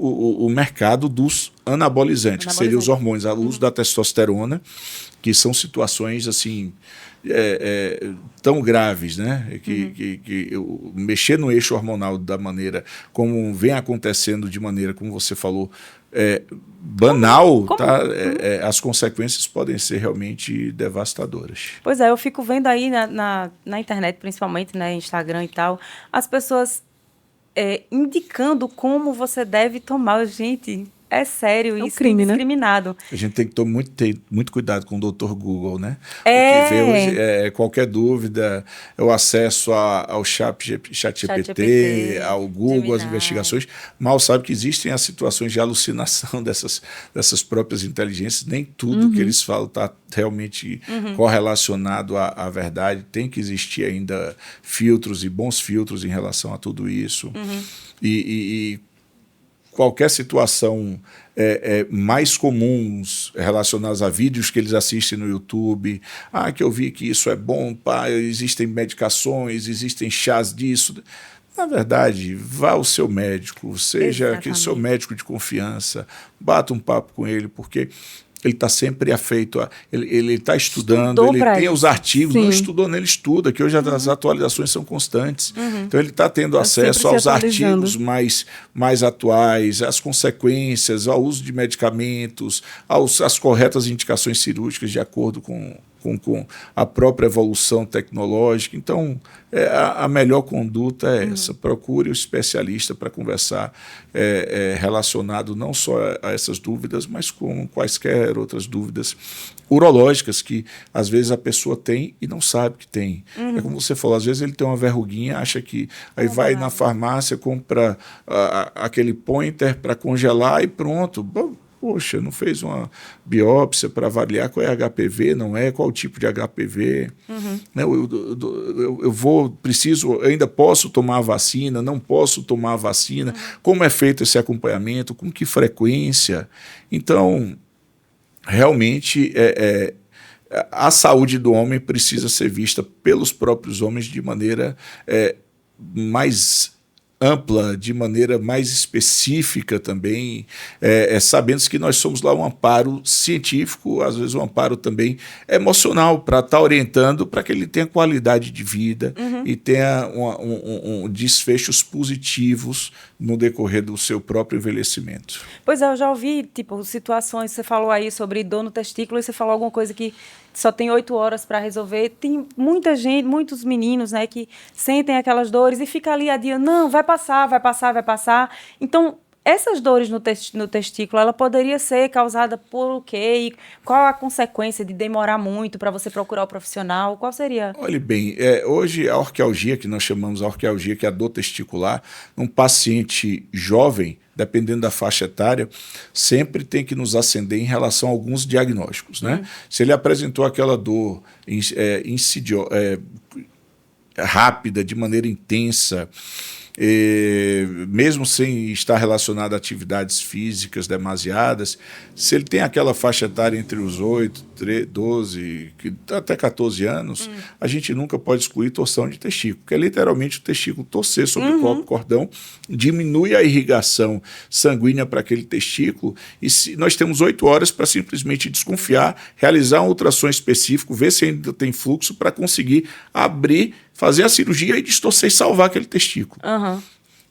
Speaker 3: o mercado dos anabolizantes, que seriam os hormônios, o uso da testosterona, que são situações assim tão graves, né? Que mexer no eixo hormonal da maneira como vem acontecendo, de maneira como você falou, banal, tá? As consequências podem ser realmente devastadoras.
Speaker 2: Pois é, eu fico vendo aí na internet, principalmente, né, Instagram e tal, as pessoas indicando como você deve tomar. Gente, é sério isso,
Speaker 4: crime,
Speaker 2: indiscriminado.
Speaker 3: Né? A gente tem que tomar muito cuidado com o Dr. Google, né? O que vê hoje qualquer dúvida, o acesso ao chat GPT, ao Google, Gemini. As investigações. Mal sabe que existem as situações de alucinação dessas próprias inteligências. Nem tudo que eles falam está realmente correlacionado à verdade. Tem que existir ainda filtros e bons filtros em relação a tudo isso. E qualquer situação mais comuns relacionadas a vídeos que eles assistem no YouTube, que eu vi que isso é bom, existem medicações, existem chás disso. Na verdade, vá ao seu médico, seja aquele seu médico de confiança, bata um papo com ele, porque ele está sempre afeito, ele está estudando, ele tem os artigos, não estudou nele, estuda, que hoje as atualizações são constantes. Então ele está tendo acesso aos artigos mais atuais, às consequências, ao uso de medicamentos, às corretas indicações cirúrgicas de acordo com a própria evolução tecnológica. Então, a melhor conduta é essa. Procure o especialista para conversar relacionado não só a essas dúvidas, mas com quaisquer outras dúvidas urológicas que, às vezes, a pessoa tem e não sabe que tem. É como você falou, às vezes ele tem uma verruguinha, acha que... Aí vai na farmácia, compra aquele pointer para congelar e pronto. Poxa, não fez uma biópsia para avaliar qual é a HPV, não é? Qual o tipo de HPV? Eu ainda posso tomar a vacina, não posso tomar a vacina? Como é feito esse acompanhamento? Com que frequência? Então, realmente, a saúde do homem precisa ser vista pelos próprios homens de maneira mais ampla, de maneira mais específica também, sabendo que nós somos lá um amparo científico, às vezes um amparo também emocional, para estar orientando para que ele tenha qualidade de vida e tenha desfechos positivos no decorrer do seu próprio envelhecimento.
Speaker 2: Pois é, eu já ouvi situações, você falou aí sobre dor no testículo e você falou alguma coisa que só tem 8 horas para resolver. Tem muita gente, muitos meninos, né, que sentem aquelas dores e fica ali adiando, não, vai passar. Então, essas dores no testículo, ela poderia ser causada por o quê? E qual a consequência de demorar muito para você procurar o profissional? Qual seria?
Speaker 3: Olhe bem, hoje a orquialgia, que nós chamamos a orquialgia, que é a dor testicular, num paciente jovem, dependendo da faixa etária, sempre tem que nos acender em relação a alguns diagnósticos. Né? Se ele apresentou aquela dor rápida, de maneira intensa, mesmo sem estar relacionado a atividades físicas demasiadas, se ele tem aquela faixa etária entre os 8, 12, até 14 anos, a gente nunca pode excluir torção de testículo, que é literalmente o testículo torcer sobre o cordão, diminui a irrigação sanguínea para aquele testículo, e nós temos 8 horas para simplesmente desconfiar, realizar um ultrassom específico, ver se ainda tem fluxo para conseguir abrir, fazer a cirurgia e distorcer e salvar aquele testículo.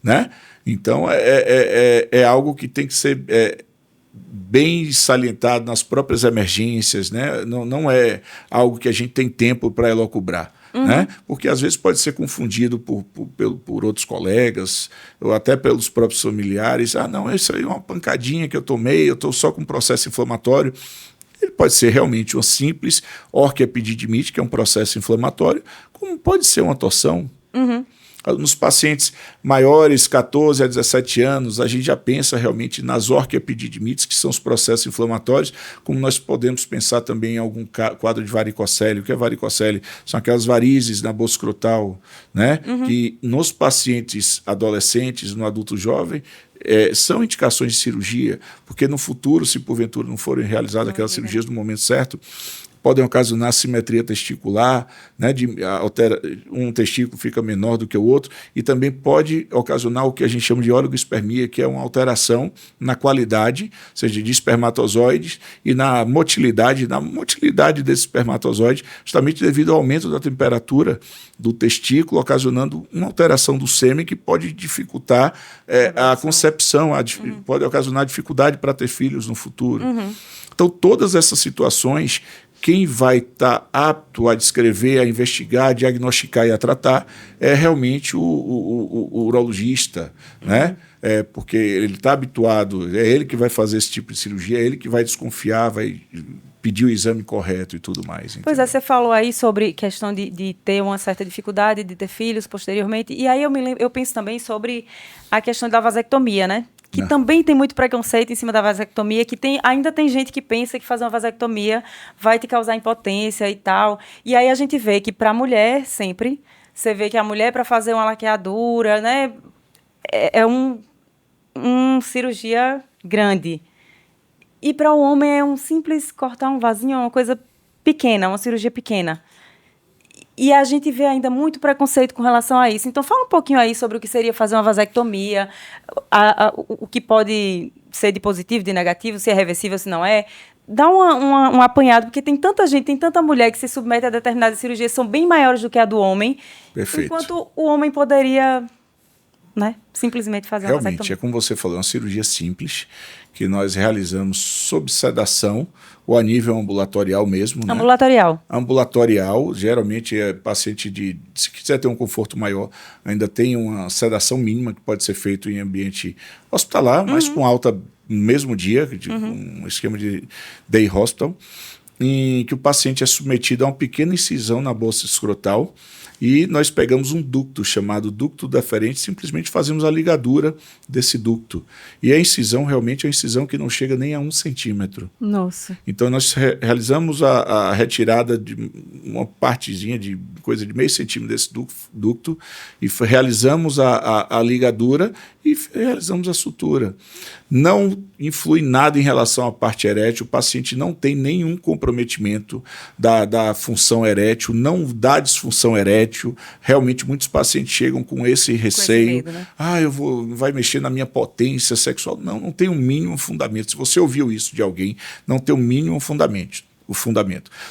Speaker 3: Né? Então, é algo que tem que ser bem salientado nas próprias emergências, né? Não é algo que a gente tem tempo para elocubrar. Né? Porque às vezes pode ser confundido por outros colegas ou até pelos próprios familiares. Não, isso aí é uma pancadinha que eu tomei, eu estou só com um processo inflamatório. Ele pode ser realmente uma simples orquiepididimite, que é um processo inflamatório, como pode ser uma torção. Nos pacientes maiores, 14 a 17 anos, a gente já pensa realmente nas orquiepididimites, que são os processos inflamatórios, como nós podemos pensar também em algum quadro de varicocele. O que é varicocele? São aquelas varizes na bolsa escrotal, né? Que nos pacientes adolescentes, no adulto jovem, são indicações de cirurgia, porque no futuro, se porventura não forem realizadas aquelas cirurgias no momento certo, podem ocasionar assimetria testicular, né, um testículo fica menor do que o outro, e também pode ocasionar o que a gente chama de oligospermia, que é uma alteração na qualidade, ou seja, de espermatozoides, e na motilidade desse espermatozoide, justamente devido ao aumento da temperatura do testículo, ocasionando uma alteração do sêmen que pode dificultar a concepção, pode ocasionar dificuldade para ter filhos no futuro. Então, todas essas situações, quem vai estar apto a descrever, a investigar, a diagnosticar e a tratar é realmente o urologista, né? Porque ele está habituado, é ele que vai fazer esse tipo de cirurgia, é ele que vai desconfiar, vai pedir o exame correto e tudo mais. Entendeu?
Speaker 2: Pois é, você falou aí sobre questão de ter uma certa dificuldade de ter filhos posteriormente, e aí eu penso também sobre a questão da vasectomia, né? Que também tem muito preconceito em cima da vasectomia, que ainda tem gente que pensa que fazer uma vasectomia vai te causar impotência e tal. E aí a gente vê que para a mulher, sempre, você vê que a mulher, para fazer uma laqueadura, né, é uma cirurgia grande. E para o homem é um simples cortar um vasinho, uma coisa pequena, uma cirurgia pequena. E a gente vê ainda muito preconceito com relação a isso. Então, fala um pouquinho aí sobre o que seria fazer uma vasectomia, o que pode ser de positivo, de negativo, se é reversível, se não é. Dá um apanhado, porque tem tanta gente, tem tanta mulher que se submete a determinadas cirurgias, são bem maiores do que a do homem.
Speaker 3: Perfeito.
Speaker 2: Enquanto o homem poderia, né, simplesmente fazer uma vasectomia.
Speaker 3: Realmente, é como você falou, é uma cirurgia simples, que nós realizamos sob sedação, ou a nível ambulatorial mesmo.
Speaker 2: Ambulatorial.
Speaker 3: Né? Ambulatorial, geralmente é paciente se quiser ter um conforto maior, ainda tem uma sedação mínima que pode ser feito em ambiente hospitalar, mas com alta no mesmo dia, um esquema de day hospital, em que o paciente é submetido a uma pequena incisão na bolsa escrotal, e nós pegamos um ducto chamado ducto deferente, simplesmente fazemos a ligadura desse ducto. E a incisão realmente é uma incisão que não chega nem a 1 centímetro.
Speaker 4: Nossa.
Speaker 3: Então nós realizamos a retirada de uma partezinha de coisa de meio centímetro desse ducto e realizamos a ligadura e realizamos a sutura. Não influi nada em relação à parte erétil, o paciente não tem nenhum comprometimento da função erétil, não dá disfunção erétil. Realmente muitos pacientes chegam com esse receio,
Speaker 2: medo, né?
Speaker 3: Vai mexer na minha potência sexual. Não tem um mínimo fundamento. Se você ouviu isso de alguém, não tem um mínimo fundamento.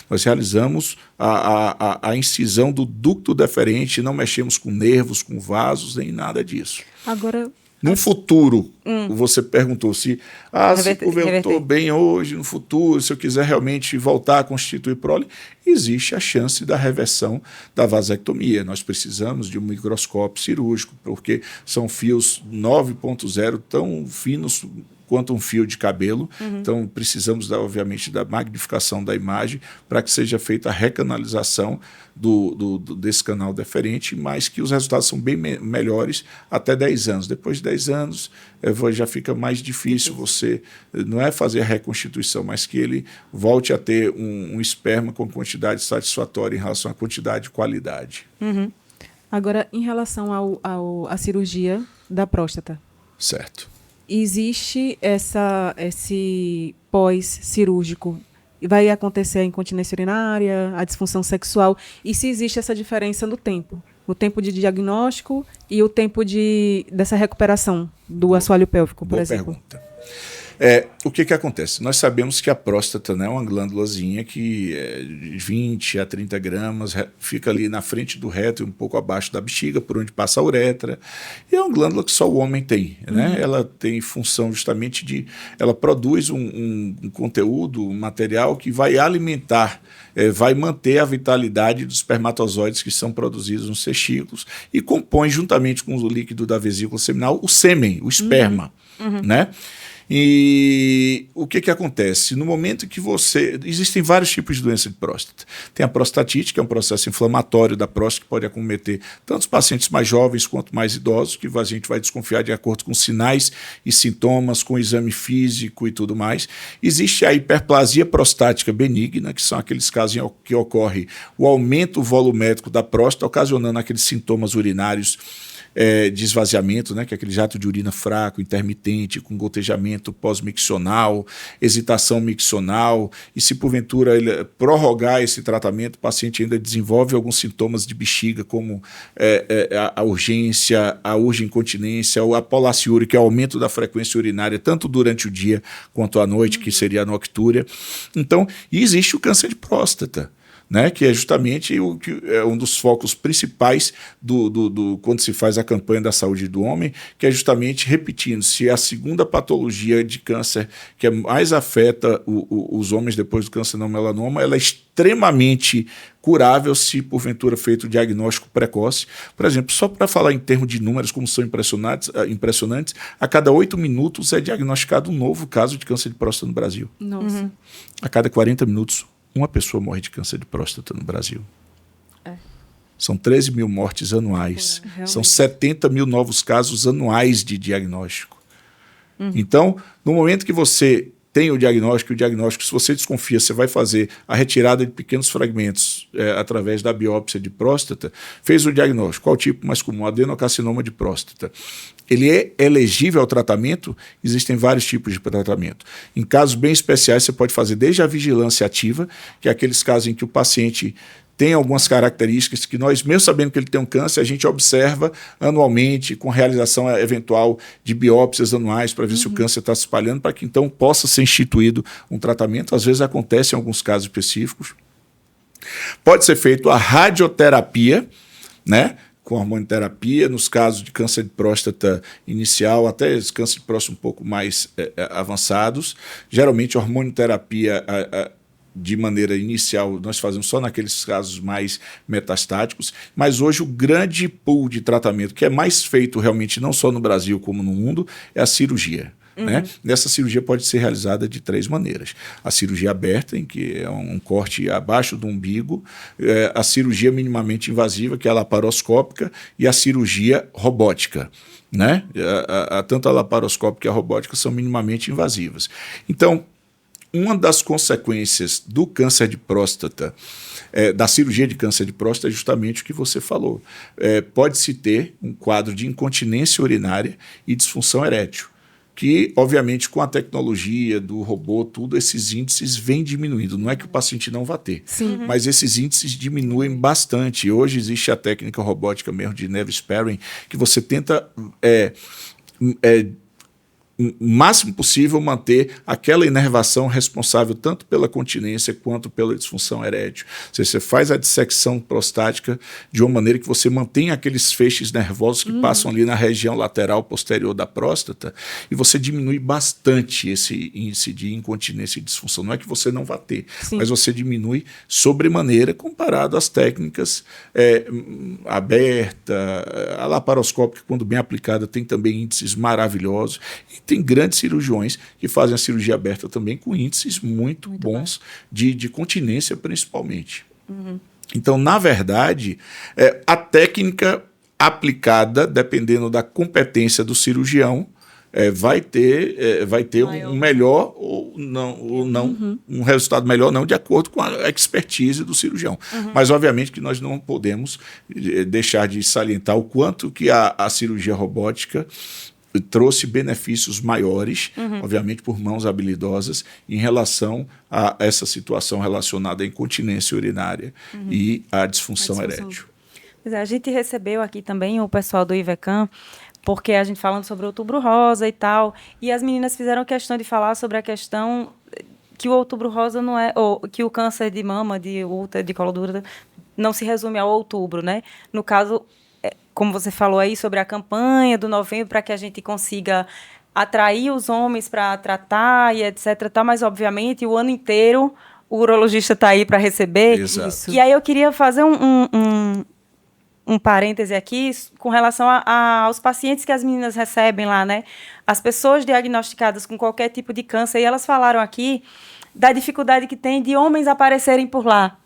Speaker 3: Nós realizamos a incisão do ducto deferente, não mexemos com nervos, com vasos, nem nada disso.
Speaker 4: Agora,
Speaker 3: no futuro, você perguntou se eu estou bem hoje, no futuro, se eu quiser realmente voltar a constituir prole, existe a chance da reversão da vasectomia. Nós precisamos de um microscópio cirúrgico, porque são fios 9.0 tão finos quanto um fio de cabelo. Então, precisamos, obviamente, da magnificação da imagem para que seja feita a recanalização desse canal deferente, mas que os resultados são bem melhores até 10 anos. Depois de 10 anos, já fica mais difícil você, não é fazer a reconstituição, mas que ele volte a ter um esperma com quantidade satisfatória em relação à quantidade e qualidade.
Speaker 4: Agora, em relação à cirurgia da próstata.
Speaker 3: Certo.
Speaker 4: Existe esse pós-cirúrgico? Vai acontecer a incontinência urinária, a disfunção sexual? E se existe essa diferença no tempo? O tempo de diagnóstico e o tempo dessa recuperação do assoalho pélvico, por exemplo?
Speaker 3: Boa pergunta. O que acontece? Nós sabemos que a próstata, né, é uma glândulazinha que é de 20 a 30 gramas, fica ali na frente do reto e um pouco abaixo da bexiga, por onde passa a uretra. E é uma glândula que só o homem tem. Né? Ela tem função justamente ela produz um conteúdo, um material que vai alimentar, vai manter a vitalidade dos espermatozoides que são produzidos nos testículos e compõe, juntamente com o líquido da vesícula seminal, o sêmen, o esperma. Né? E o que acontece? No momento que existem vários tipos de doença de próstata. Tem a prostatite, que é um processo inflamatório da próstata, que pode acometer tanto os pacientes mais jovens quanto mais idosos, que a gente vai desconfiar de acordo com sinais e sintomas, com exame físico e tudo mais. Existe a hiperplasia prostática benigna, que são aqueles casos em que ocorre o aumento volumétrico da próstata, ocasionando aqueles sintomas urinários de esvaziamento, né, que é aquele jato de urina fraco, intermitente, com gotejamento pós-miccional, hesitação miccional, e se porventura ele prorrogar esse tratamento, o paciente ainda desenvolve alguns sintomas de bexiga, como a urgência, a urge-incontinência, ou a polaciúria, que é o aumento da frequência urinária, tanto durante o dia quanto à noite, que seria a noctúria. Então, e existe o câncer de próstata, né, que é justamente um dos focos principais quando se faz a campanha da saúde do homem, que é justamente, repetindo, se é a segunda patologia de câncer que mais afeta os homens depois do câncer não melanoma, ela é extremamente curável se porventura feito o diagnóstico precoce. Por exemplo, só para falar em termos de números, como são impressionantes, a cada 8 minutos é diagnosticado um novo caso de câncer de próstata no Brasil.
Speaker 4: Nossa.
Speaker 3: A cada 40 minutos, uma pessoa morre de câncer de próstata no Brasil. São 13 mil mortes anuais. São 70 mil novos casos anuais de diagnóstico. Então, no momento que você tem o diagnóstico, se você desconfia, você vai fazer a retirada de pequenos fragmentos através da biópsia de próstata, fez o diagnóstico. Qual o tipo mais comum? Adenocarcinoma de próstata. Ele é elegível ao tratamento? Existem vários tipos de tratamento. Em casos bem especiais, você pode fazer desde a vigilância ativa, que é aqueles casos em que o paciente tem algumas características que nós, mesmo sabendo que ele tem um câncer, a gente observa anualmente, com realização eventual de biópsias anuais para ver se o câncer está se espalhando, para que então possa ser instituído um tratamento. Às vezes acontece em alguns casos específicos. Pode ser feito a radioterapia, né, com hormonioterapia, nos casos de câncer de próstata inicial, até câncer de próstata um pouco mais avançados. Geralmente, a hormonioterapia de maneira inicial, nós fazemos só naqueles casos mais metastáticos, mas hoje o grande pool de tratamento, que é mais feito realmente não só no Brasil como no mundo, é a cirurgia. Né? Nessa cirurgia pode ser realizada de 3 maneiras. A cirurgia aberta, em que é um corte abaixo do umbigo, a cirurgia minimamente invasiva, que é a laparoscópica, e a cirurgia robótica. Né? Tanto a laparoscópica e a robótica são minimamente invasivas. Então, uma das consequências do câncer de próstata, da cirurgia de câncer de próstata, é justamente o que você falou. Pode-se ter um quadro de incontinência urinária e disfunção erétil, que, obviamente, com a tecnologia do robô, tudo, esses índices vêm diminuindo. Não é que o paciente não vá ter, mas esses índices diminuem bastante. Hoje existe a técnica robótica mesmo de nerve sparing, que você tenta o máximo possível manter aquela inervação responsável tanto pela continência quanto pela disfunção erétil. Você faz a dissecção prostática de uma maneira que você mantém aqueles feixes nervosos que passam ali na região lateral posterior da próstata, e você diminui bastante esse índice de incontinência e disfunção. Não é que você não vá ter, mas você diminui sobremaneira comparado às técnicas aberta, a laparoscópica, quando bem aplicada, tem também índices maravilhosos. E tem grandes cirurgiões que fazem a cirurgia aberta também com índices muito bons de continência, principalmente. Então, na verdade, a técnica aplicada, dependendo da competência do cirurgião, vai ter um melhor ou não, um resultado melhor não, de acordo com a expertise do cirurgião. Mas, obviamente, que nós não podemos deixar de salientar o quanto que a cirurgia robótica trouxe benefícios maiores, obviamente por mãos habilidosas, em relação a essa situação relacionada à incontinência urinária e à disfunção erétil.
Speaker 2: Pois é, a gente recebeu aqui também o pessoal do IVECAM, porque a gente falando sobre o Outubro Rosa e tal, e as meninas fizeram questão de falar sobre a questão que o Outubro Rosa não é, ou que o câncer de mama, de útero, de colo do útero, não se resume ao outubro, né? No caso, como você falou aí sobre a campanha do novembro, para que a gente consiga atrair os homens para tratar e etc. Tá, mas, obviamente, o ano inteiro o urologista está aí para receber.
Speaker 3: Exato.
Speaker 2: E aí eu queria fazer um parêntese aqui com relação aos pacientes que as meninas recebem lá, né? As pessoas diagnosticadas com qualquer tipo de câncer, e elas falaram aqui da dificuldade que tem de homens aparecerem por lá.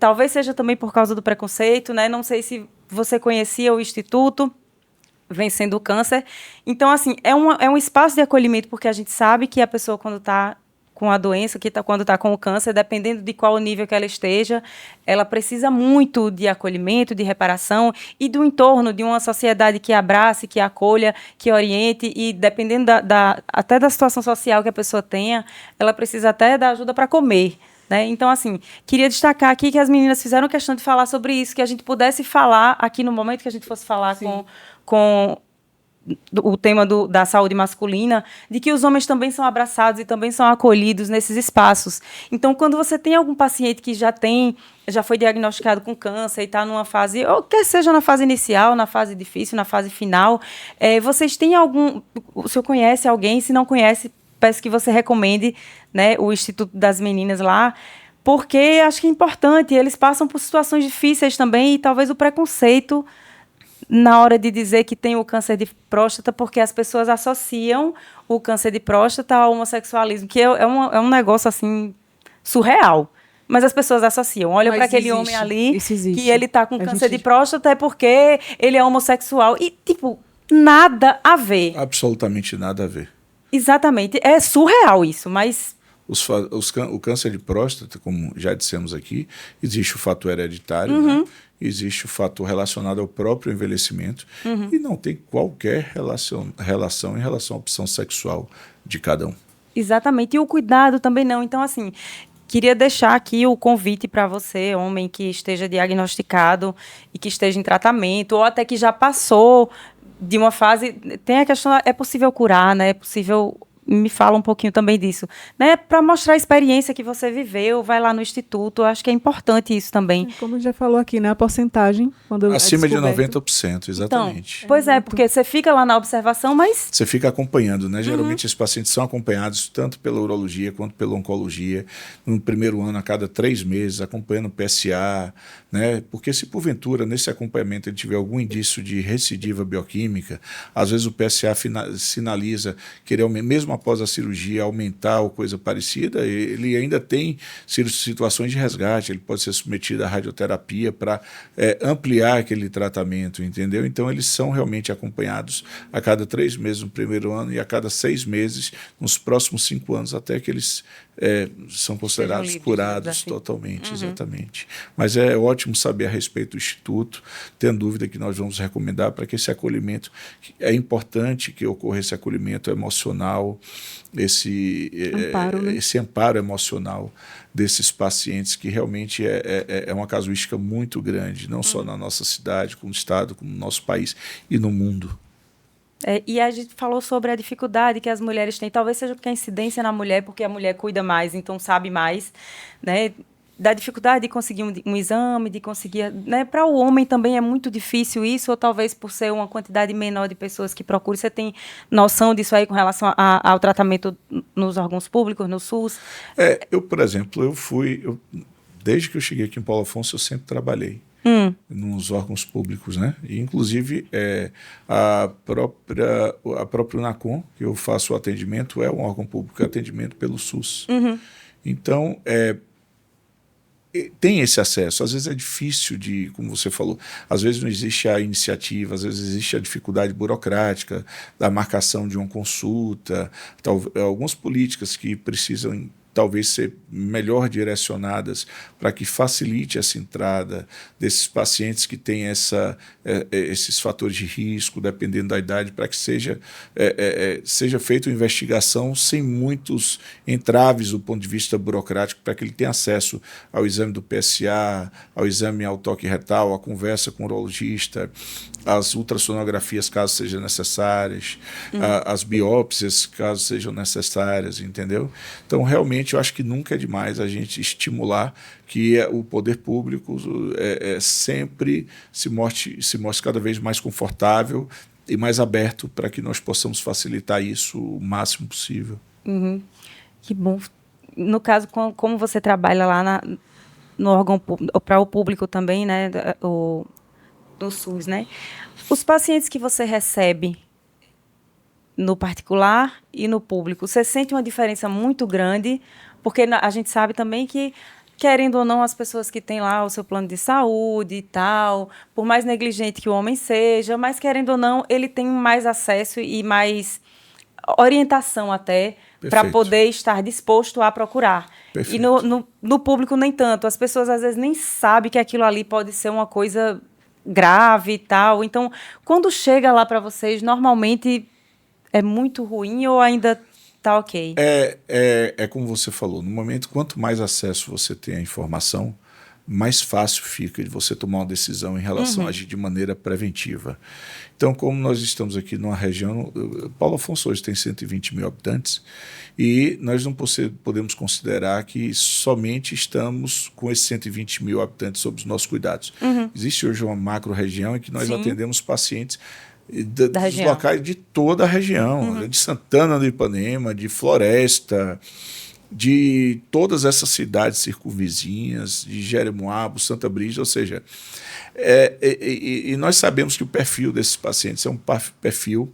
Speaker 2: Talvez seja também por causa do preconceito, né? Não sei se você conhecia o Instituto Vencendo o Câncer. Então, assim, é um espaço de acolhimento, porque a gente sabe que a pessoa, quando está com a doença, quando está com o câncer, dependendo de qual nível que ela esteja, ela precisa muito de acolhimento, de reparação e do entorno de uma sociedade que abrace, que acolha, que oriente, e dependendo até da situação social que a pessoa tenha, ela precisa até da ajuda para comer, né? Então, assim, queria destacar aqui que as meninas fizeram questão de falar sobre isso, que a gente pudesse falar aqui no momento que a gente fosse falar com o tema da saúde masculina, de que os homens também são abraçados e também são acolhidos nesses espaços. Então, quando você tem algum paciente que já foi diagnosticado com câncer e está numa fase, ou quer seja na fase inicial, na fase difícil, na fase final, vocês têm o senhor conhece alguém? Se não conhece, peço que você recomende, né, o Instituto das Meninas lá, porque acho que é importante, eles passam por situações difíceis também, e talvez o preconceito na hora de dizer que tem o câncer de próstata, porque as pessoas associam o câncer de próstata ao homossexualismo, que é um negócio, assim, surreal. Mas as pessoas associam. Olham para aquele homem ali, que ele está com câncer de próstata, é porque ele é homossexual. E, tipo, nada a ver.
Speaker 3: Absolutamente nada a ver.
Speaker 2: Exatamente. É surreal isso, mas...
Speaker 3: O câncer de próstata, como já dissemos aqui, existe o fator hereditário, né? Existe o fator relacionado ao próprio envelhecimento e não tem qualquer relação em relação à opção sexual de cada um.
Speaker 2: Exatamente. E o cuidado também não. Então, assim, queria deixar aqui o convite para você, homem que esteja diagnosticado e que esteja em tratamento, ou até que já passou de uma fase... Tem a questão, é possível curar, né? É possível... Me fala um pouquinho também disso, né? Para mostrar a experiência que você viveu, vai lá no Instituto, eu acho que é importante isso também.
Speaker 4: Como já falou aqui, né? A porcentagem, quando
Speaker 3: acima de 90%, exatamente.
Speaker 2: Então, pois porque você fica lá na observação, mas...
Speaker 3: Você fica acompanhando, né? Geralmente esses pacientes são acompanhados tanto pela urologia quanto pela oncologia, no primeiro ano, a cada 3 meses, acompanhando o PSA, né? Porque se porventura, nesse acompanhamento, ele tiver algum indício de recidiva bioquímica, às vezes o PSA sinaliza querer, mesmo após a cirurgia, aumentar ou coisa parecida, ele ainda tem situações de resgate, ele pode ser submetido à radioterapia para ampliar aquele tratamento, entendeu? Então, eles são realmente acompanhados a cada 3 meses no primeiro ano e a cada 6 meses nos próximos 5 anos, até que eles são considerados curados totalmente, exatamente. Mas é ótimo saber a respeito do Instituto, tendo dúvida que nós vamos recomendar para que esse acolhimento, é importante que ocorra esse acolhimento emocional, esse amparo emocional desses pacientes, que realmente é uma casuística muito grande, não só na nossa cidade, como no estado, como no nosso país e no mundo.
Speaker 2: E a gente falou sobre a dificuldade que as mulheres têm, talvez seja porque a incidência na mulher, porque a mulher cuida mais, então sabe mais, né? Da dificuldade de conseguir um exame, de conseguir... Né? Para o homem também é muito difícil isso, ou talvez por ser uma quantidade menor de pessoas que procuram. Você tem noção disso aí com relação ao tratamento nos órgãos públicos, no SUS?
Speaker 3: Eu, por exemplo, desde que eu cheguei aqui em Paulo Afonso, eu sempre trabalhei nos órgãos públicos, né? E, inclusive, a própria UNACOM, que eu faço o atendimento, é um órgão público de atendimento pelo SUS. Então, tem esse acesso. Às vezes é difícil como você falou, às vezes não existe a iniciativa, às vezes existe a dificuldade burocrática da marcação de uma consulta, algumas políticas que precisam talvez ser melhor direcionadas para que facilite essa entrada desses pacientes que têm esses fatores de risco, dependendo da idade, para que seja feita uma investigação sem muitos entraves do ponto de vista burocrático, para que ele tenha acesso ao exame do PSA, ao exame ao toque retal, à conversa com o urologista, as ultrassonografias, caso sejam necessárias, as biópsias, caso sejam necessárias, entendeu? Então, realmente, eu acho que nunca é demais a gente estimular que o poder público sempre se mostre cada vez mais confortável e mais aberto para que nós possamos facilitar isso o máximo possível.
Speaker 2: Que bom. No caso, como você trabalha lá no órgão público, para o público também, né, do SUS, né? Os pacientes que você recebe no particular e no público, você sente uma diferença muito grande, porque a gente sabe também que, querendo ou não, as pessoas que têm lá o seu plano de saúde e tal, por mais negligente que o homem seja, mas querendo ou não, ele tem mais acesso e mais orientação até para poder estar disposto a procurar. Perfeito. E no público nem tanto. As pessoas às vezes nem sabem que aquilo ali pode ser uma coisa grave e tal. Então, quando chega lá para vocês, normalmente é muito ruim ou ainda está ok?
Speaker 3: É como você falou, no momento, quanto mais acesso você tem à informação, mais fácil fica de você tomar uma decisão em relação a agir de maneira preventiva. Então, como nós estamos aqui numa região, Paulo Afonso hoje tem 120 mil habitantes, e nós não podemos considerar que somente estamos com esses 120 mil habitantes sob os nossos cuidados. Existe hoje uma macro-região em que nós atendemos pacientes dos locais de toda a região, de Santana do Ipanema, de Floresta, de todas essas cidades circunvizinhas, de Jeremoabo, Santa Brígida, ou seja, e nós sabemos que o perfil desses pacientes é um perfil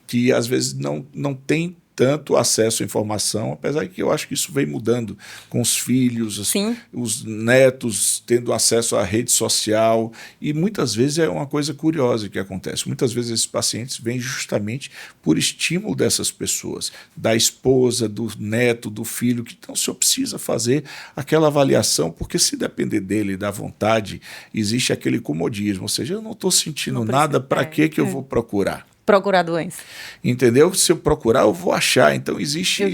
Speaker 3: que às vezes não tem tanto acesso à informação, apesar de que eu acho que isso vem mudando com os filhos, os netos tendo acesso à rede social, e muitas vezes é uma coisa curiosa que acontece. Muitas vezes esses pacientes vêm justamente por estímulo dessas pessoas, da esposa, do neto, do filho, que então o senhor precisa fazer aquela avaliação, porque se depender dele, da vontade, existe aquele comodismo, ou seja, eu não estou sentindo nada, para que eu vou procurar?
Speaker 2: Procurar doença.
Speaker 3: Entendeu? Se eu procurar, eu vou achar. Então, existe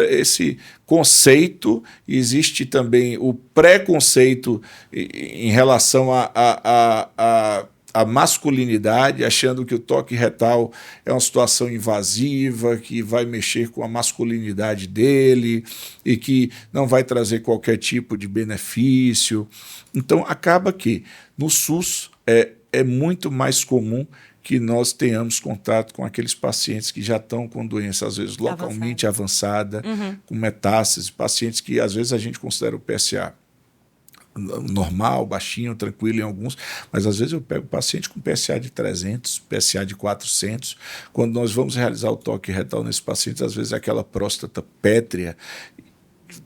Speaker 3: esse conceito, existe também o preconceito em relação à masculinidade, achando que o toque retal é uma situação invasiva, que vai mexer com a masculinidade dele e que não vai trazer qualquer tipo de benefício. Então, acaba que no SUS é muito mais comum que nós tenhamos contato com aqueles pacientes que já estão com doença, às vezes, localmente avançada, com metástase, pacientes que, às vezes, a gente considera o PSA normal, baixinho, tranquilo em alguns, mas, às vezes, eu pego paciente com PSA de 300, PSA de 400. Quando nós vamos realizar o toque retal nesse paciente, às vezes, é aquela próstata pétrea,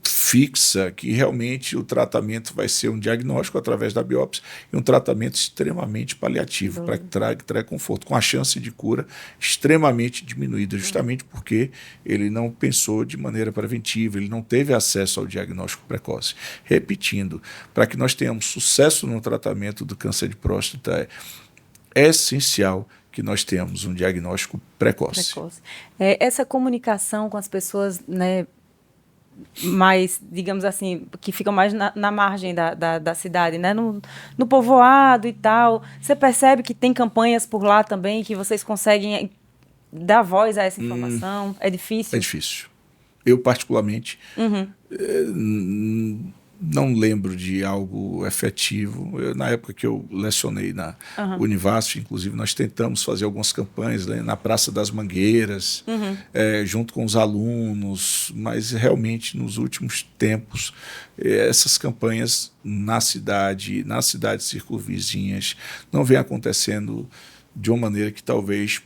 Speaker 3: fixa, que realmente o tratamento vai ser um diagnóstico através da biópsia e um tratamento extremamente paliativo para que traga conforto, com a chance de cura extremamente diminuída, justamente porque ele não pensou de maneira preventiva, ele não teve acesso ao diagnóstico precoce. Repetindo, para que nós tenhamos sucesso no tratamento do câncer de próstata, é essencial que nós tenhamos um diagnóstico precoce.
Speaker 2: Essa comunicação com as pessoas, né, mais, digamos assim, que ficam mais na margem da cidade, né? No povoado e tal. Você percebe que tem campanhas por lá também, que vocês conseguem dar voz a essa informação? É difícil?
Speaker 3: É difícil. Eu, particularmente, não lembro de algo efetivo. Na época que eu lecionei na Univasf, inclusive, nós tentamos fazer algumas campanhas, né, na Praça das Mangueiras, junto com os alunos, mas realmente nos últimos tempos essas campanhas nas cidades circunvizinhas não vêm acontecendo de uma maneira que talvez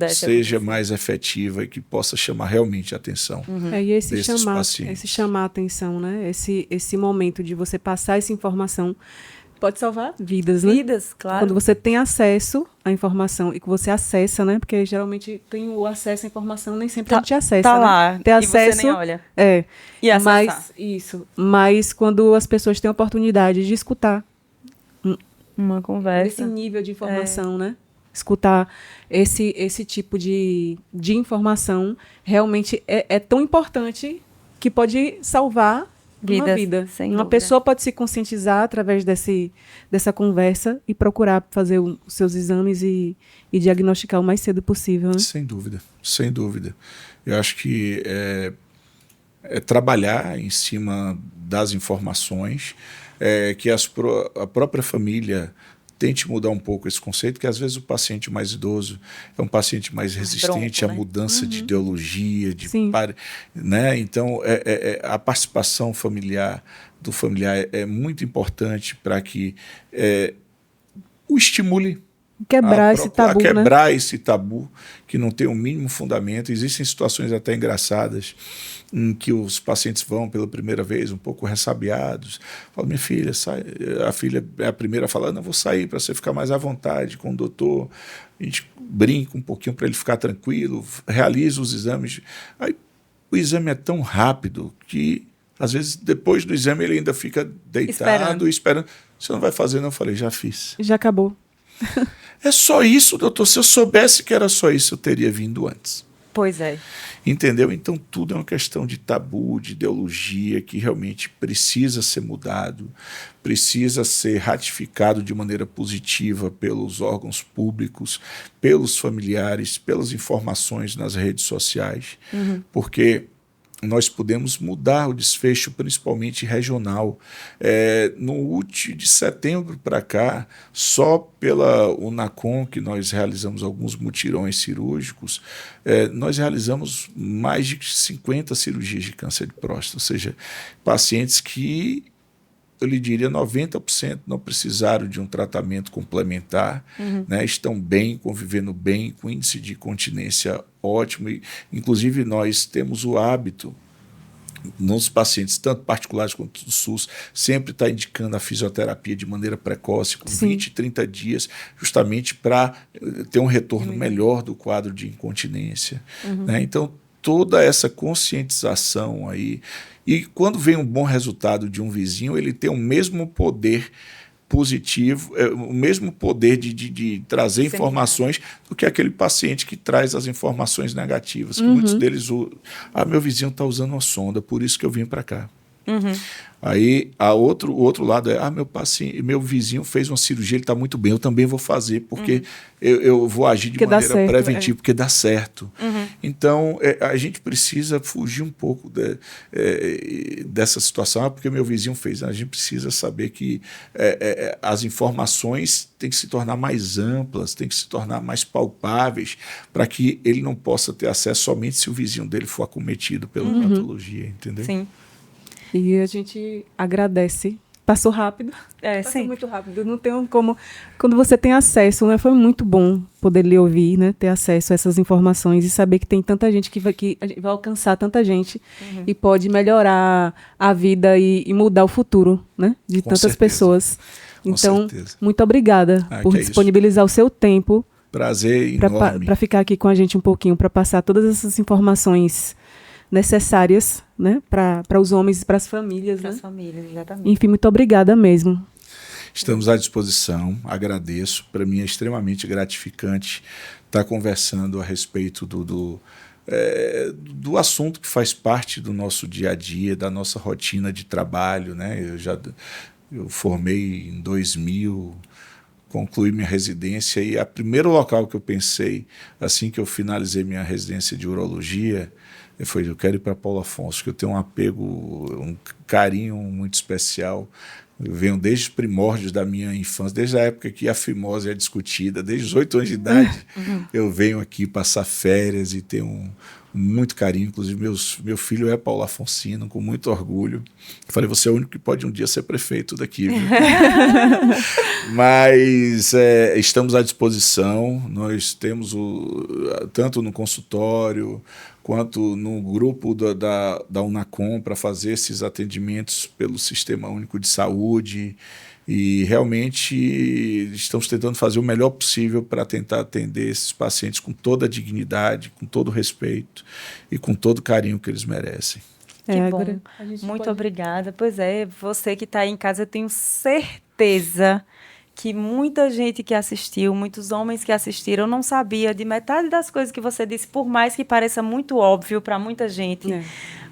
Speaker 3: seja mais efetiva e que possa chamar realmente a atenção
Speaker 4: e esse
Speaker 3: pacientes.
Speaker 4: chamar a atenção, né? Esse momento de você passar essa informação pode salvar vidas, né?
Speaker 2: Vidas, claro.
Speaker 4: Quando você tem acesso à informação e que você acessa, né? Porque geralmente tem o acesso à informação, nem sempre a gente acessa,
Speaker 2: tá
Speaker 4: né?
Speaker 2: lá,
Speaker 4: ter acesso,
Speaker 2: você nem olha.
Speaker 4: E mas quando as pessoas têm a oportunidade de escutar
Speaker 2: uma conversa,
Speaker 4: esse nível de informação, né? Escutar esse tipo de informação realmente é tão importante que pode salvar uma vida. Uma pessoa pode se conscientizar através dessa conversa e procurar fazer os seus exames e diagnosticar o mais cedo possível. Né?
Speaker 3: Sem dúvida, sem dúvida. Eu acho que é trabalhar em cima das informações, que a própria família tente mudar um pouco esse conceito, que às vezes o paciente mais idoso é um paciente mais resistente à mudança de ideologia, né? Então, a participação do familiar é muito importante para que o estimule
Speaker 4: quebrar esse tabu,
Speaker 3: quebrar esse tabu que não tem o mínimo fundamento. Existem situações até engraçadas em que os pacientes vão pela primeira vez um pouco ressabiados. Falam, minha filha, sai. A filha é a primeira a falar, não, vou sair para você ficar mais à vontade com o doutor. A gente brinca um pouquinho para ele ficar tranquilo, realiza os exames. Aí o exame é tão rápido que, às vezes, depois do exame, ele ainda fica deitado, esperando. Você não vai fazer, não? Eu falei, já fiz.
Speaker 4: Já acabou.
Speaker 3: É só isso, doutor. Se eu soubesse que era só isso, eu teria vindo antes.
Speaker 2: Pois é.
Speaker 3: Entendeu? Então, tudo é uma questão de tabu, de ideologia, que realmente precisa ser mudado, precisa ser ratificado de maneira positiva pelos órgãos públicos, pelos familiares, pelas informações nas redes sociais, porque nós podemos mudar o desfecho, principalmente regional. No último de setembro para cá, só pela UNACOM, que nós realizamos alguns mutirões cirúrgicos, nós realizamos mais de 50 cirurgias de câncer de próstata, ou seja, pacientes que, eu lhe diria, 90% não precisaram de um tratamento complementar, né, estão bem, convivendo bem, com índice de continência ótimo. E, inclusive, nós temos o hábito, nos pacientes, tanto particulares quanto do SUS, sempre está indicando a fisioterapia de maneira precoce, com 20, 30 dias, justamente para ter um retorno melhor do quadro de incontinência. Né? Então, toda essa conscientização aí, e quando vem um bom resultado de um vizinho, ele tem o mesmo poder positivo, o mesmo poder de trazer informações do que aquele paciente que traz as informações negativas, que muitos deles, meu vizinho está usando uma sonda, por isso que eu vim para cá. Aí o outro lado é, meu vizinho fez uma cirurgia, ele está muito bem, eu também vou fazer, porque eu vou agir de maneira preventiva, porque dá certo. Então, a gente precisa fugir um pouco dessa situação, porque meu vizinho fez. A gente precisa saber que as informações têm que se tornar mais amplas, têm que se tornar mais palpáveis, para que ele não possa ter acesso somente se o vizinho dele for acometido pela patologia, entendeu?
Speaker 2: Sim.
Speaker 4: E a gente agradece. Passou rápido. Passou muito rápido. Não tem como. Quando você tem acesso, né? Foi muito bom poder lhe ouvir, né? Ter acesso a essas informações e saber que tem tanta gente que vai alcançar tanta gente e pode melhorar a vida e mudar o futuro, né? De
Speaker 3: Com
Speaker 4: tantas
Speaker 3: certeza.
Speaker 4: Pessoas. Então, muito obrigada por
Speaker 3: que
Speaker 4: disponibilizar o seu tempo.
Speaker 3: Prazer enorme.
Speaker 4: Para ficar aqui com a gente um pouquinho, para passar todas essas informações necessárias, né, para os homens e para as famílias.
Speaker 2: Para as famílias, exatamente.
Speaker 4: Enfim, muito obrigada mesmo.
Speaker 3: Estamos à disposição, agradeço. Para mim é extremamente gratificante estar conversando a respeito do assunto que faz parte do nosso dia a dia, da nossa rotina de trabalho. Né? Eu formei em 2000, concluí minha residência e o primeiro local que eu pensei, assim que eu finalizei minha residência de urologia, eu quero ir para Paulo Afonso, que eu tenho um apego, um carinho muito especial. Eu venho desde os primórdios da minha infância, desde a época que a fimose é discutida, desde os 8 anos de idade, eu venho aqui passar férias e tenho muito carinho. Inclusive, meu filho é Paulo Afonsino, com muito orgulho. Eu falei, você é o único que pode um dia ser prefeito daqui. Mas estamos à disposição, nós temos tanto no consultório quanto no grupo da UNACOM para fazer esses atendimentos pelo Sistema Único de Saúde e realmente estamos tentando fazer o melhor possível para tentar atender esses pacientes com toda a dignidade, com todo o respeito e com todo o carinho que eles merecem.
Speaker 2: Que bom. Muito obrigada. Pois é, você que está aí em casa, eu tenho certeza que muita gente que assistiu, muitos homens que assistiram, não sabia de metade das coisas que você disse, por mais que pareça muito óbvio para muita gente.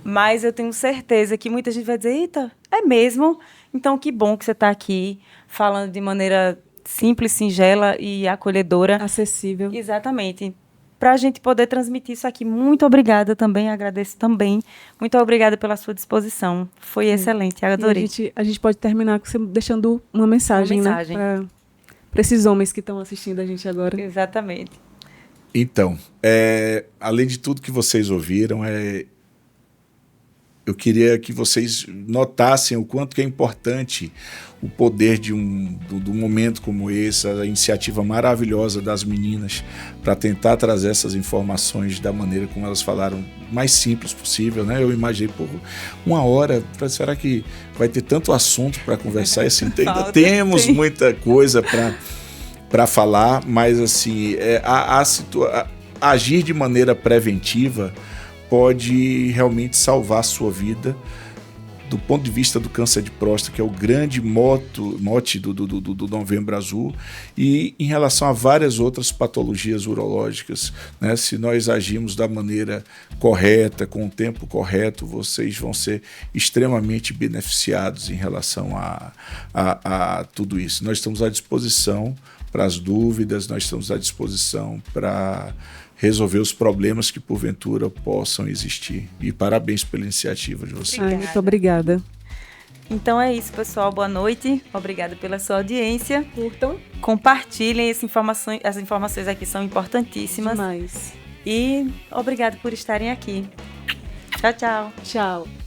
Speaker 2: Mas eu tenho certeza que muita gente vai dizer, eita, é mesmo? Então, que bom que você está aqui falando de maneira simples, singela e acolhedora.
Speaker 4: Acessível.
Speaker 2: Exatamente. Para a gente poder transmitir isso aqui. Muito obrigada também, agradeço também. Muito obrigada pela sua disposição. Foi excelente, adorei.
Speaker 4: A gente pode terminar deixando uma mensagem, né? Para esses homens que estão assistindo a gente agora.
Speaker 2: Exatamente.
Speaker 3: Então, além de tudo que vocês ouviram, eu queria que vocês notassem o quanto que é importante o poder de do momento como esse, a iniciativa maravilhosa das meninas para tentar trazer essas informações da maneira como elas falaram, mais simples possível, né? Eu imaginei, por 1 hora, será que vai ter tanto assunto para conversar? E, assim, ainda temos muita coisa para falar, mas assim, agir de maneira preventiva pode realmente salvar a sua vida. Do ponto de vista do câncer de próstata, que é o grande mote do Novembro Azul, e em relação a várias outras patologias urológicas, né? Se nós agirmos da maneira correta, com o tempo correto, vocês vão ser extremamente beneficiados em relação a tudo isso. Nós estamos à disposição para as dúvidas, nós estamos à disposição para resolver os problemas que porventura possam existir. E parabéns pela iniciativa de vocês.
Speaker 4: Muito obrigada.
Speaker 2: Então é isso, pessoal. Boa noite. Obrigada pela sua audiência.
Speaker 4: Curtam.
Speaker 2: Compartilhem as informações aqui são importantíssimas.
Speaker 4: Demais.
Speaker 2: E obrigado por estarem aqui. Tchau, tchau.
Speaker 4: Tchau.